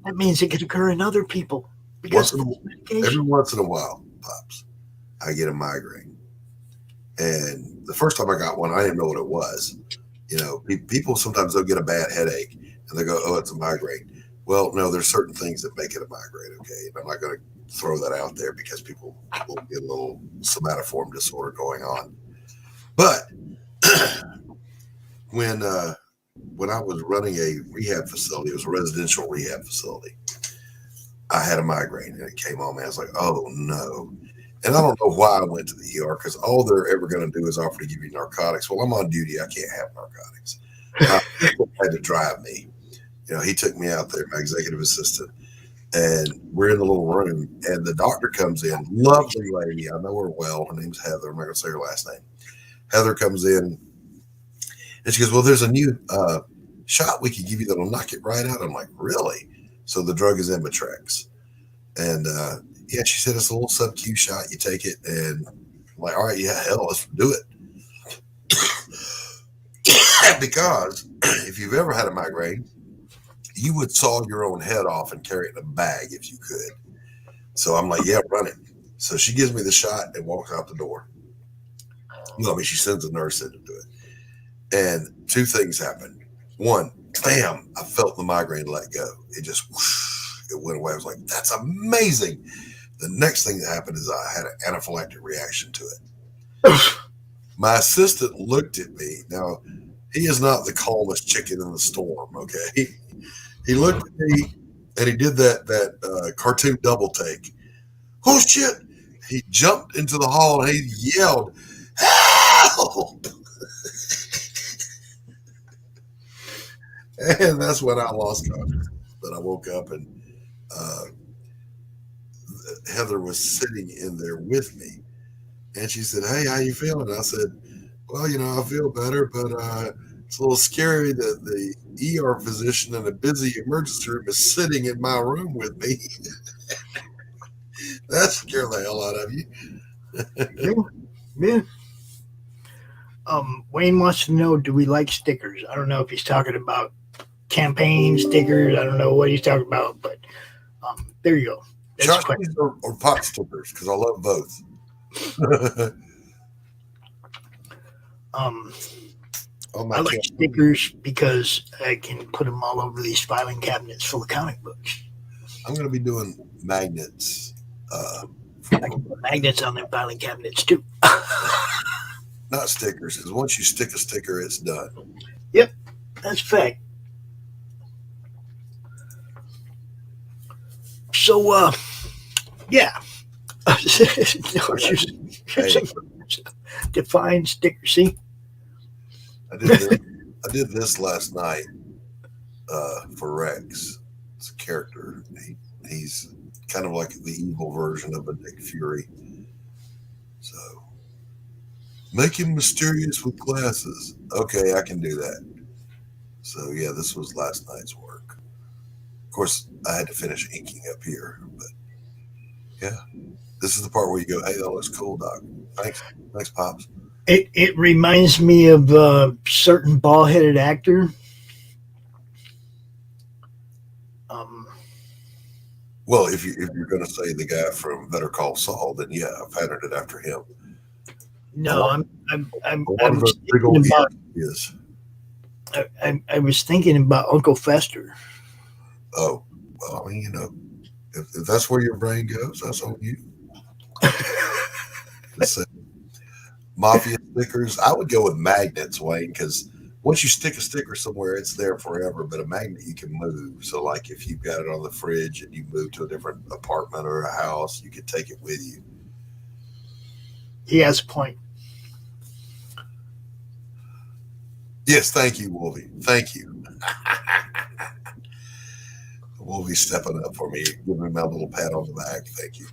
that means it could occur in other people because of this medication. Every once in a while, Pops, I get a migraine. And the first time I got one, I didn't know what it was. You know, people sometimes they'll get a bad headache and they go, oh, it's a migraine. Well, no, there's certain things that make it a migraine, okay? And I'm not going to throw that out there because people will get a little somatoform disorder going on. But when I was running a rehab facility, it was a residential rehab facility, I had a migraine and it came on me. I was like, oh no. And I don't know why I went to the ER, because all they're ever going to do is offer to give you narcotics. Well, I'm on duty. I can't have narcotics. Had to drive me. He took me out there, my executive assistant, and we're in the little room, and the doctor comes in. Lovely lady. I know her well. Her name's Heather. I'm not going to say her last name. Heather comes in, and she goes, well, there's a new shot we can give you that'll knock it right out. I'm like, really? So the drug is Imitrex. And yeah, she said it's a little sub-Q shot. You take it, and I'm like, all right, yeah, hell, let's do it. Because if you've ever had a migraine, you would saw your own head off and carry it in a bag if you could. So I'm like, yeah, run it. So she gives me the shot and walks out the door. She sends a nurse in to do it. And two things happened. One, bam, I felt the migraine let go. It just, whoosh, it went away. I was like, that's amazing. The next thing that happened is I had an anaphylactic reaction to it. My assistant looked at me. Now, he is not the calmest chicken in the storm, okay? He looked at me, and he did that cartoon double take. Oh, shit. He jumped into the hall, and he yelled, help! And that's when I lost consciousness. But I woke up, and Heather was sitting in there with me. And she said, hey, how you feeling? I said, well, I feel better, but it's a little scary that the ER physician in a busy emergency room is sitting in my room with me. That scared the hell out of you. Yeah. Wayne wants to know, do we like stickers? I don't know if he's talking about campaign stickers. I don't know what he's talking about, but there you go. That's or pot stickers, because I love both. I like stickers because I can put them all over these filing cabinets full of comic books. I'm going to be doing magnets. I can put magnets on them filing cabinets too. Not stickers, because once you stick a sticker, it's done. Yep, that's a fact. So, yeah. Define sticker. See, I did this last night for Rex. It's a character. He's kind of like the evil version of a Nick Fury. So make him mysterious with glasses. Okay, I can do that. So yeah, this was last night's work. Of course, I had to finish inking up here, but yeah, this is the part where you go, hey, that looks cool, Doc. Thanks, Pops. It reminds me of a certain bald-headed actor. Well, if you're going to say the guy from Better Call Saul, then yeah, I patterned it after him. No, I was thinking about Uncle Fester. Oh, well, I mean, if that's where your brain goes, that's on you. Mafia stickers, I would go with magnets, Wayne, because once you stick a sticker somewhere, it's there forever. But a magnet you can move. So, like if you've got it on the fridge and you move to a different apartment or a house, you can take it with you. He has a point. Yes, thank you, Wolvie. Thank you. Wolvie's stepping up for me, giving me my little pat on the back. Thank you.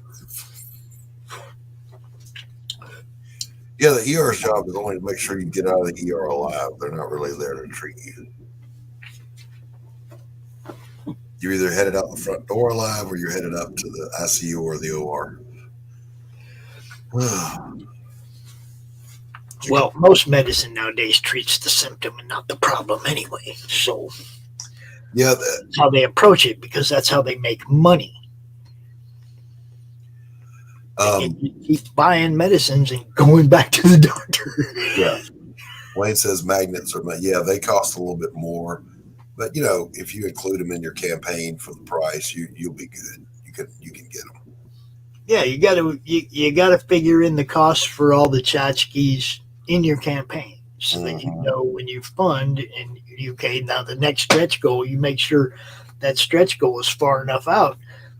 Yeah, the ER's job is only to make sure you get out of the ER alive. They're not really there to treat you. You're either headed out the front door alive or you're headed up to the ICU or the OR. Well, most medicine nowadays treats the symptom and not the problem anyway. So yeah, that's how they approach it, because that's how they make money. You keep buying medicines and going back to the doctor. Yeah. Wayne says magnets they cost a little bit more, but if you include them in your campaign for the price, you'll be good. You can get them. Yeah, you gotta figure in the costs for all the tchotchkes in your campaign, so that you know when you fund and now the next stretch goal, you make sure that stretch goal is far enough out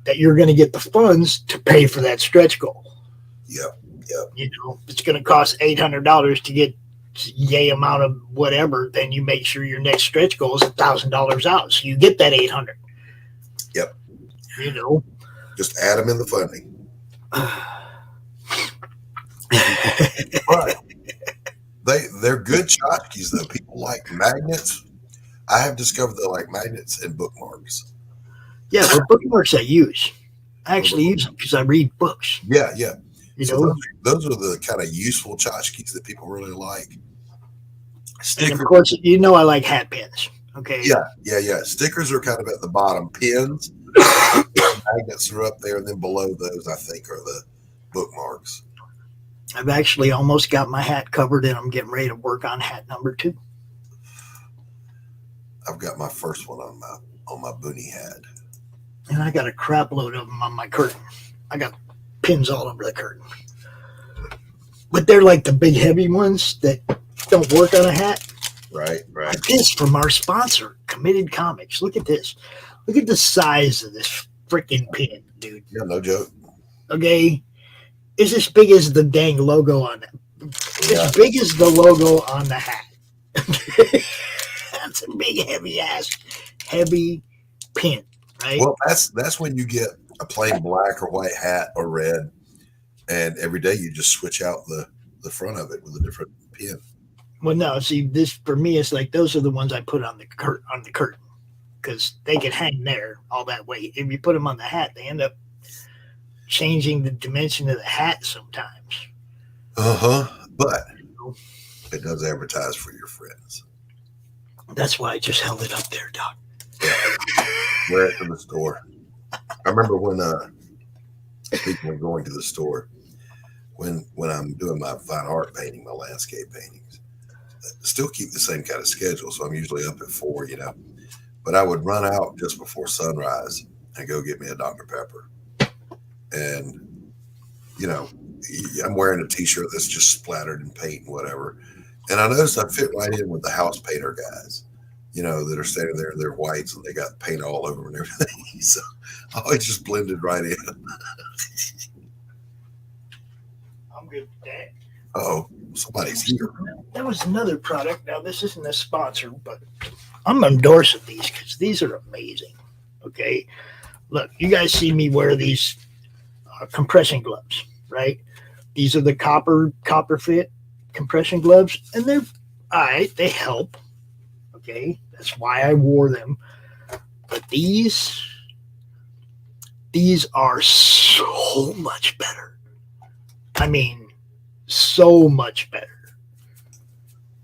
that you're going to get the funds to pay for that stretch goal. Yep. You know, it's going to cost $800 to get yay amount of whatever. Then you make sure your next stretch goal is $1,000 out, so you get that 800. Yep. You know, just add them in the funding. But they're good tchotchkes though. People like magnets. I have discovered they like magnets and bookmarks. Yeah, the bookmarks I use. I actually use them because I read books. Yeah. You So know? those are the kind of useful tchotchkes that people really like. And of course, you know I like hat pins. Okay. Yeah. Stickers are kind of at the bottom. Pins, magnets are up there, and then below those, I think, are the bookmarks. I've actually almost got my hat covered, and I'm getting ready to work on hat number 2. I've got my first one on my boonie hat. And I got a crap load of them on my curtain. I got pins all over the curtain. But they're like the big heavy ones that don't work on a hat. Right. Like this from our sponsor, Committed Comics. Look at this. Look at the size of this freaking pin, dude. Yeah, no joke. Okay. It's as big as the dang logo on it. As big as the logo on the hat. That's a big, heavy pin, right? Well, that's when you get a plain black or white hat or red, and every day you just switch out the front of it with a different pin. Well, no, see, this for me is like those are the ones I put on the curtain because they can hang there all that way. If you put them on the hat, they end up changing the dimension of the hat sometimes. But it does advertise for your friends. That's why I just held it up there, Doc. Wear it to the store. I remember when, speaking of going to the store, when I'm doing my fine art painting, my landscape paintings, I still keep the same kind of schedule. So I'm usually up at 4, but I would run out just before sunrise and go get me a Dr. Pepper. And, I'm wearing a t-shirt that's just splattered in paint and whatever. And I noticed I fit right in with the house painter guys, that are standing there in their whites and they got paint all over them and everything. So I always just blended right in. I'm good with that. Oh, somebody's here. That was another product. Now, this isn't a sponsor, but I'm endorsing these because these are amazing. Okay. Look, you guys see me wear these compression gloves, right? These are the copper fit compression gloves, and they're all right. They help. Okay. That's why I wore them. But these are so much better. I mean, so much better.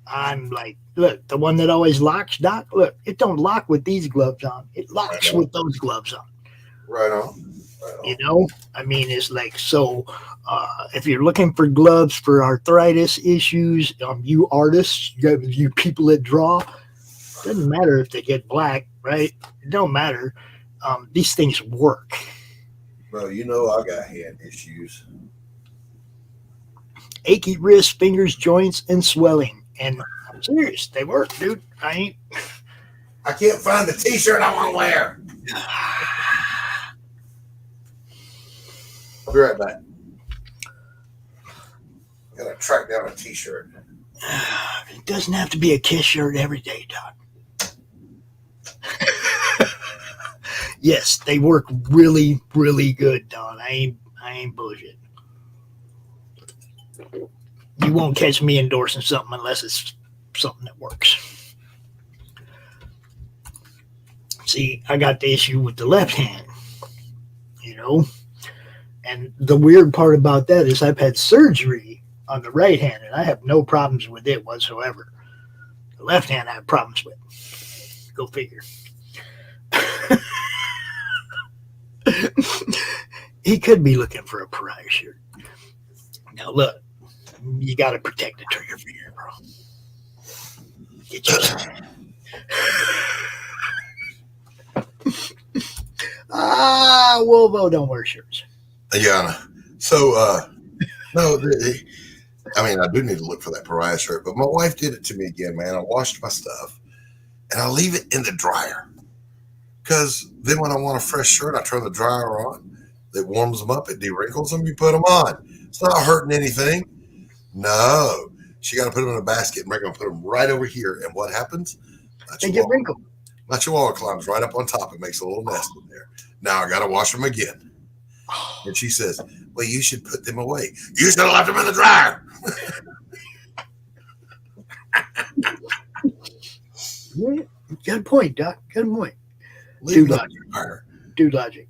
I'm like, look, the one that always locks, Doc, look, it don't lock with these gloves on. It locks with those gloves on. Right on. I mean, it's like, so if you're looking for gloves for arthritis issues, you artists, you people that draw, doesn't matter if they get black, right? It don't matter. These things work. Bro, I got hand issues. Achy wrists, fingers, joints, and swelling. And I'm serious, they work, dude. I can't find the t-shirt I want to wear. I'll be right back. Gotta track down a t-shirt. It doesn't have to be a Kiss shirt every day, Doc. Yes, they work really, really good, Don. I ain't bullshit. You won't catch me endorsing something unless it's something that works. See, I got the issue with the left hand, and the weird part about that is I've had surgery on the right hand, and I have no problems with it whatsoever. The left hand I have problems with. Go figure. He could be looking for a Pariah shirt. Now look, you got to protect the trigger finger, bro. Get your Wolvo don't wear shirts. Yeah. So, no, I do need to look for that Pariah shirt, but my wife did it to me again, man. I washed my stuff and I leave it in the dryer. Because then when I want a fresh shirt, I turn the dryer on. It warms them up. It de-wrinkles them. You put them on. It's not hurting anything. No. She got to put them in a basket and bring them, put them right over here. And what happens? They get wrinkled. My chihuahua climbs right up on top and makes a little nest in there. Now I got to wash them again. And she says, well, you should put them away. You should have left them in the dryer. Yeah, good point, Doc. Good point. Leave Dude them logic. in the dryer. Dude logic.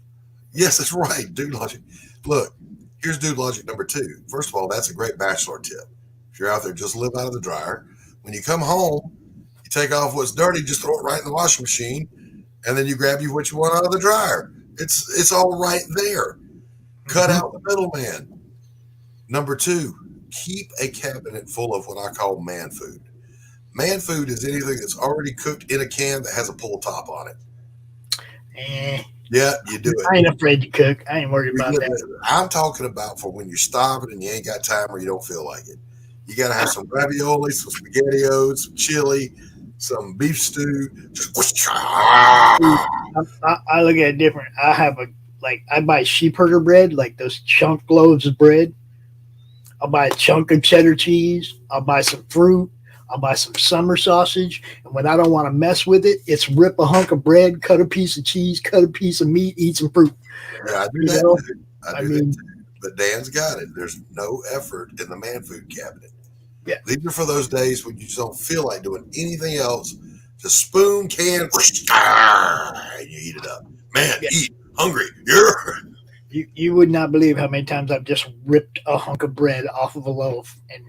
Yes, that's right. Dude logic. Look, here's dude logic number 2. First of all, that's a great bachelor tip. If you're out there, just live out of the dryer. When you come home, you take off what's dirty, just throw it right in the washing machine, and then you grab you what you want out of the dryer. It's all right there. Cut out the middleman. Number 2, keep a cabinet full of what I call man food. Man food is anything that's already cooked in a can that has a pull top on it. Yeah, you do it. I ain't afraid to cook. I ain't worried about that. I'm talking about for when you're starving and you ain't got time or you don't feel like it. You got to have some ravioli, some SpaghettiOs, some chili, some beef stew. Just I look at it different. I buy sheepherder bread, like those chunk loaves of bread. I'll buy a chunk of cheddar cheese. I'll buy some fruit. I'll buy some summer sausage. And when I don't want to mess with it, it's rip a hunk of bread, cut a piece of cheese, cut a piece of meat, eat some fruit. Yeah, I do that too. I do that too. But Dan's got it. There's no effort in the man food cabinet. Yeah. These are for those days when you just don't feel like doing anything else. Just spoon, can, and you eat it up. Man, eat. Hungry. You would not believe how many times I've just ripped a hunk of bread off of a loaf and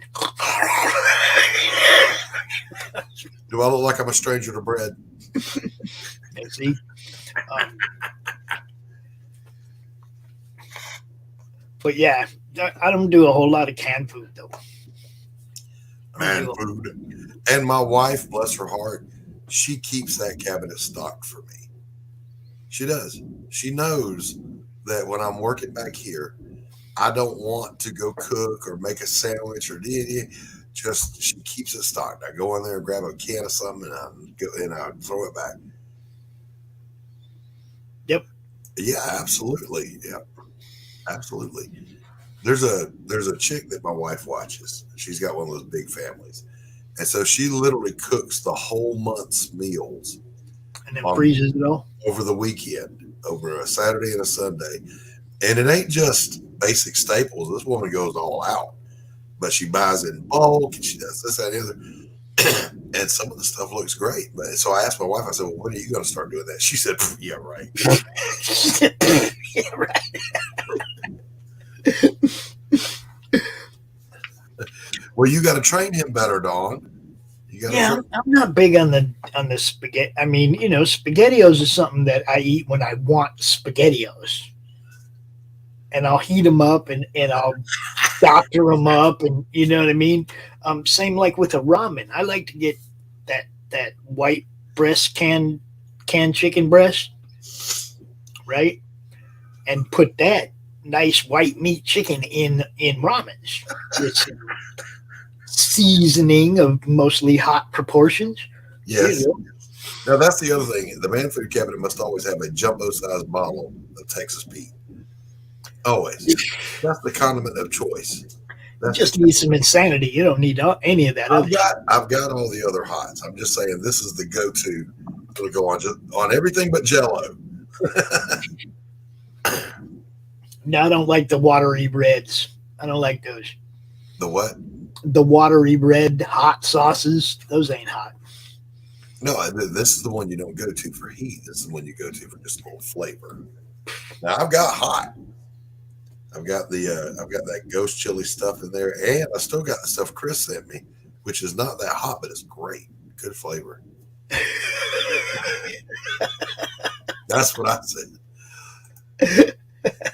do I look like I'm a stranger to bread? See, but yeah, I don't do a whole lot of canned food though. Man food. And my wife, bless her heart, she keeps that cabinet stocked for me. She does. She knows that when I'm working back here, I don't want to go cook or make a sandwich or anything. Just she keeps it stocked. I go in there and grab a can of something and I throw it back. Yep. Yeah, absolutely. Yep. Absolutely. There's a chick that my wife watches. She's got one of those big families. And so she literally cooks the whole month's meals. And then freezes it all? Over the weekend, over a Saturday and a Sunday. And it ain't just basic staples. This woman goes all out. But she buys it in bulk and she does this, that, and the other. And some of the stuff looks great. But so I asked my wife, I said, well, when are you going to start doing that? She said, yeah, right. Yeah, right. Well, you got to train him better, Dawn. Yeah, I'm not big on the spaghetti. I mean, SpaghettiOs is something that I eat when I want SpaghettiOs. And I'll heat them up and I'll doctor them up, and you know what I mean? Same like with a ramen. I like to get that white breast canned chicken breast, right? And put that nice white meat chicken in ramens with some seasoning of mostly hot proportions. Yes. Now that's the other thing. The man food cabinet must always have a jumbo-sized bottle of Texas Pete. Always. That's the condiment of choice. You just need some insanity. You don't need any of that. I've got all the other hots. I'm just saying this is the go-to. It'll go on everything but Jell-O. No, I don't like the watery breads. I don't like those. The what? The watery bread hot sauces. Those ain't hot. No, this is the one you don't go to for heat. This is the one you go to for just a little flavor. Now I've got hot. I've got that ghost chili stuff in there, and I still got the stuff Chris sent me, which is not that hot, but it's great. Good flavor. That's what I said.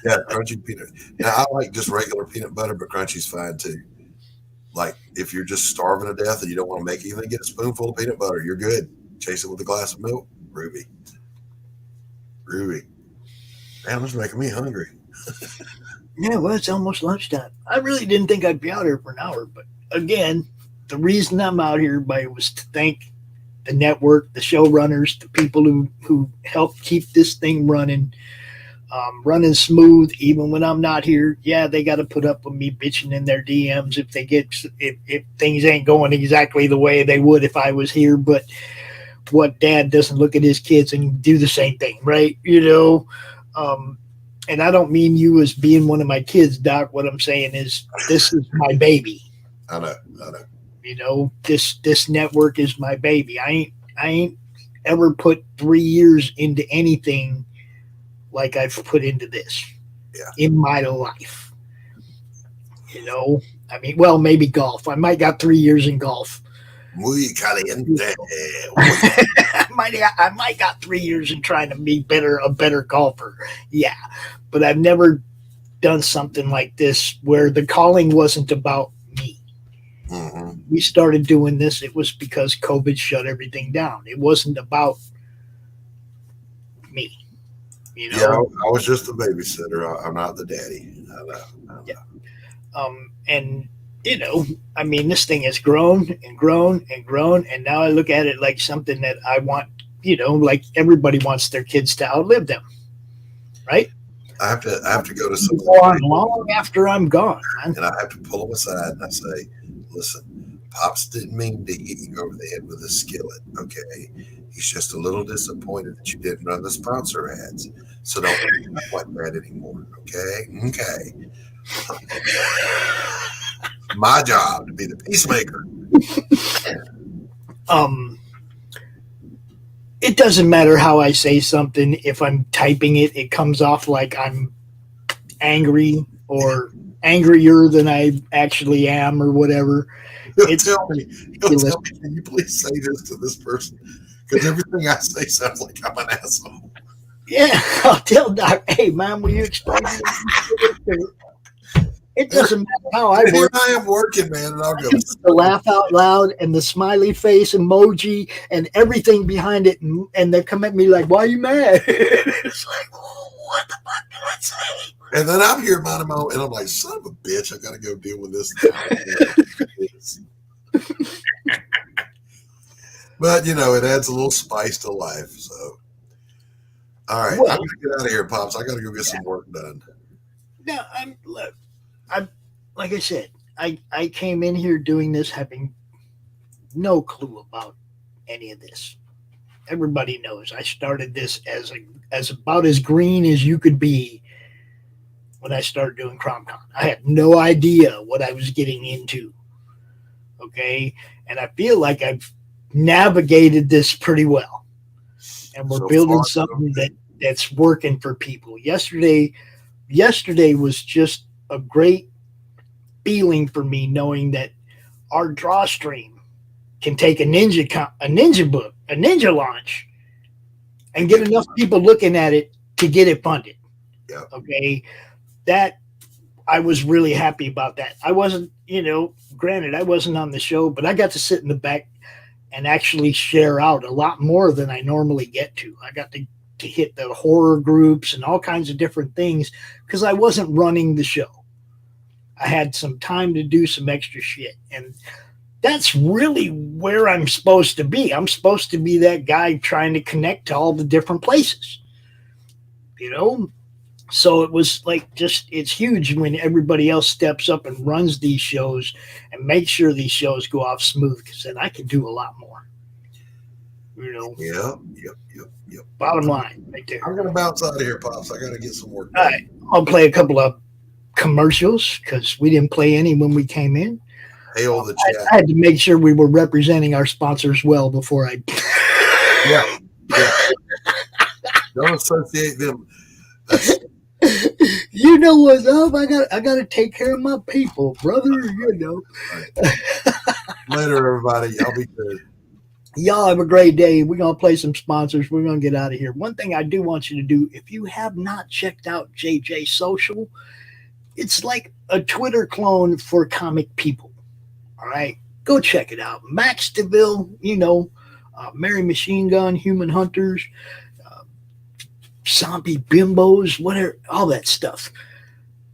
Yeah, crunchy peanut. Now I like just regular peanut butter, but crunchy's fine too. Like if you're just starving to death and you don't want to make anything, get a spoonful of peanut butter. You're good. Chase it with a glass of milk. Ruby. Man, this is making me hungry. Yeah, well, it's almost lunchtime. I really didn't think I'd be out here for an hour, but again, the reason I'm out here, everybody, was to thank the network, the showrunners, the people who help keep this thing running smooth, even when I'm not here. Yeah, they got to put up with me bitching in their DMs if things ain't going exactly the way they would if I was here. But what dad doesn't look at his kids and do the same thing, right? And I don't mean you as being one of my kids, Doc. What I'm saying is this is my baby. I know. This network is my baby. I ain't ever put 3 years into anything like I've put into this in my life. I mean, well, maybe golf. I might got 3 years in golf. Muy caliente. I might got 3 years in trying to be a better golfer. Yeah, but I've never done something like this where the calling wasn't about me. Mm-hmm. We started doing this. It was because COVID shut everything down. It wasn't about me. Yeah, I was just a babysitter. I'm not the daddy. I know. Yeah. And I mean, this thing has grown and grown and grown, and now I look at it like something that I want. Like everybody wants their kids to outlive them, right? I have to go to some long after I'm gone, man. And I have to pull them aside and I say, "Listen, Pops didn't mean to hit you over the head with a skillet. Okay, he's just a little disappointed that you didn't run the sponsor ads. So don't act like that anymore. Okay." My job to be the peacemaker. It doesn't matter how I say something. If I'm typing it, it comes off like I'm angry or angrier than I actually am or whatever. He'll tell me, can you please say this to this person? Because everything I say sounds like I'm an asshole. Yeah, I'll tell Doc, hey, man, will you explain it? It doesn't matter how I work. I am working, man, and I'll go. The laugh out loud and the smiley face emoji and everything behind it, and they come at me like, "Why are you mad?" It's like, oh, what the fuck did I say? And then I'm here minding my own, and I'm like, "Son of a bitch, I got to go deal with this." But it adds a little spice to life. So, all right, I'm gonna get out of here, Pops. I got to go get some work done. No, I'm like I said, I came in here doing this having no clue about any of this. Everybody knows I started this as about as green as you could be when I started doing CromCon. I had no idea what I was getting into. Okay, and I feel like I've navigated this pretty well, and we're building something that's working for people. Yesterday was just a great feeling for me, knowing that our draw stream can take a ninja book, a ninja launch, and get enough people looking at it to get it funded. Yeah. Okay. That I was really happy about that. I wasn't, granted, I wasn't on the show, but I got to sit in the back and actually share out a lot more than I normally get to. I got to hit the horror groups and all kinds of different things because I wasn't running the show. I had some time to do some extra shit. And that's really where I'm supposed to be. I'm supposed to be that guy trying to connect to all the different places, So it was like it's huge when everybody else steps up and runs these shows and makes sure these shows go off smooth, because then I can do a lot more. Yep. Bottom line, right there. I'm gonna bounce out of here, Pops. I gotta get some work. All right, I'll play a couple of commercials because we didn't play any when we came in. Hail the chat. I had to make sure we were representing our sponsors well before I. Yeah. Don't associate them. You know what's up? I got to take care of my people, brother. Right. Later, everybody. Y'all be good. Y'all have a great day. We're going to play some sponsors. We're going to get out of here. One thing I do want you to do, if you have not checked out JJ Social, it's like a Twitter clone for comic people. All right? Go check it out. Max Devill, Mary Machine Gun, Human Hunters, Zombie Bimbos, whatever, all that stuff.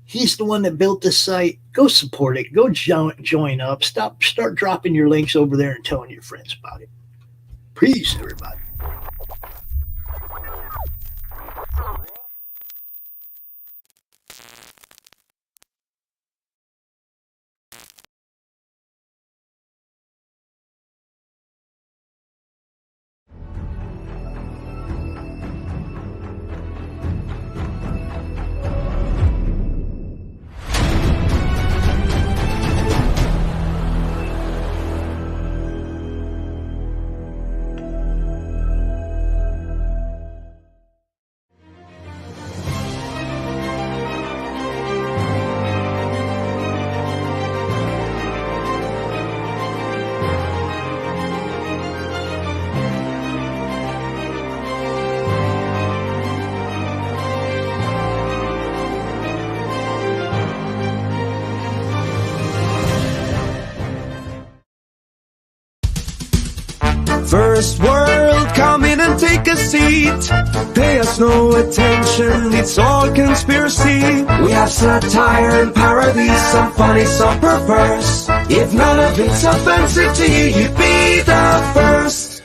He's the one that built this site. Go support it. Go join up. Start dropping your links over there and telling your friends about it. Peace, everybody. First world, come in and take a seat. Pay us no attention, it's all conspiracy. We have satire and parody, some funny, some perverse. If none of it's offensive to you, you'd be the first.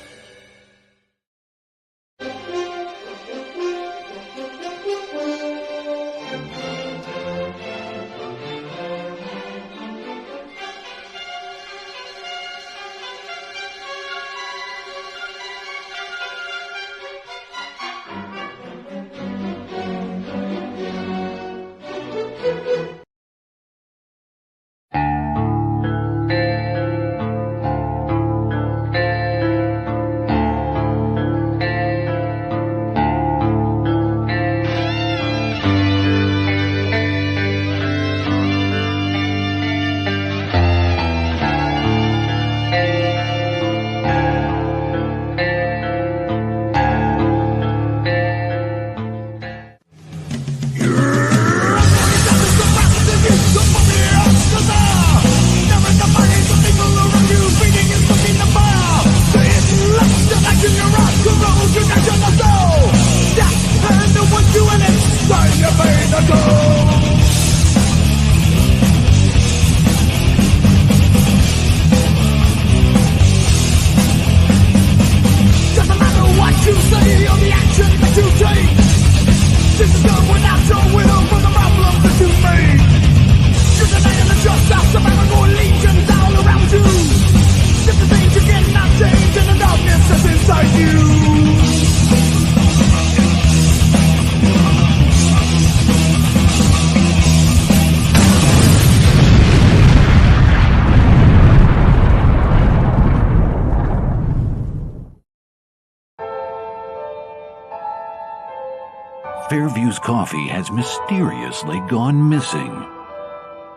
Fairview's coffee has mysteriously gone missing.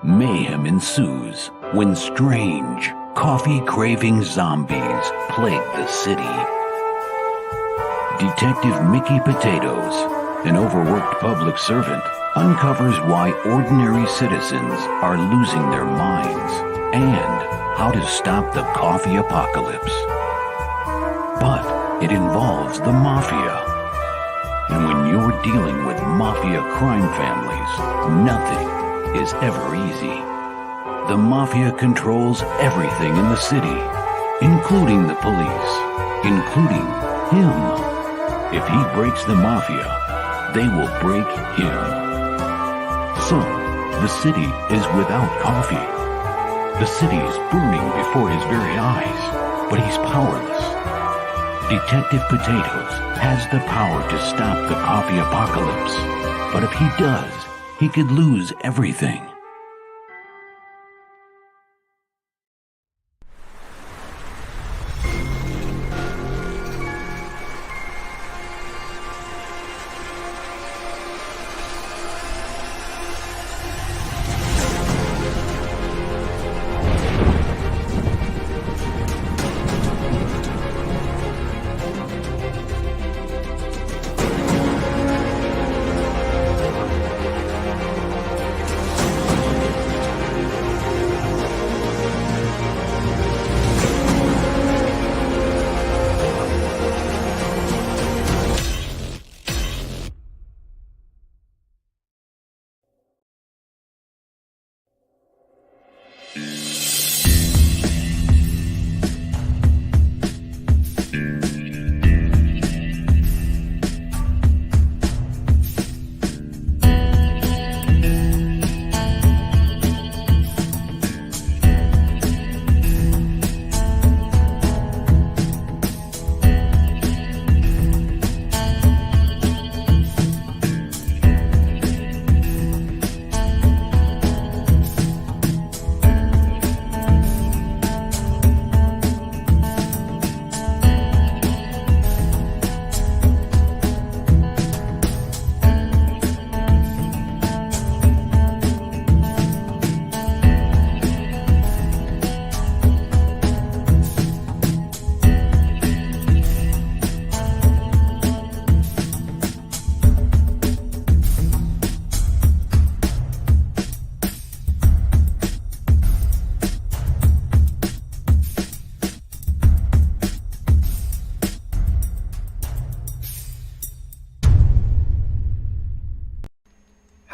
Mayhem ensues when strange, coffee-craving zombies plague the city. Detective Mickey Potatoes, an overworked public servant, uncovers why ordinary citizens are losing their minds and how to stop the coffee apocalypse. But it involves the mafia. And when you're dealing with mafia crime families, nothing is ever easy. The mafia controls everything in the city, including the police, including him. If he breaks the mafia, they will break him. So, the city is without coffee. The city is burning before his very eyes, but he's powerless. Detective Potatoes has the power to stop the coffee apocalypse, but if he does, he could lose everything.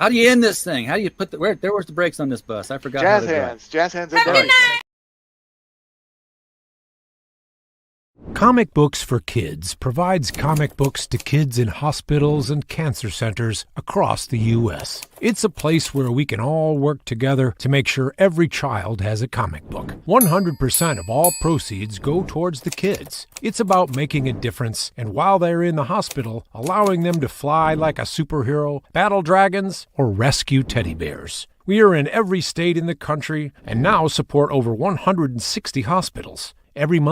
How do you end this thing? How do you put the where's the brakes on this bus? I forgot. Jazz how to do it. hands. Jazz hands and brakes. Comic Books for Kids provides comic books to kids in hospitals and cancer centers across the U.S. It's a place where we can all work together to make sure every child has a comic book. 100% of all proceeds go towards the kids. It's about making a difference, and while they're in the hospital, allowing them to fly like a superhero, battle dragons, or rescue teddy bears. We are in every state in the country and now support over 160 hospitals. Every month,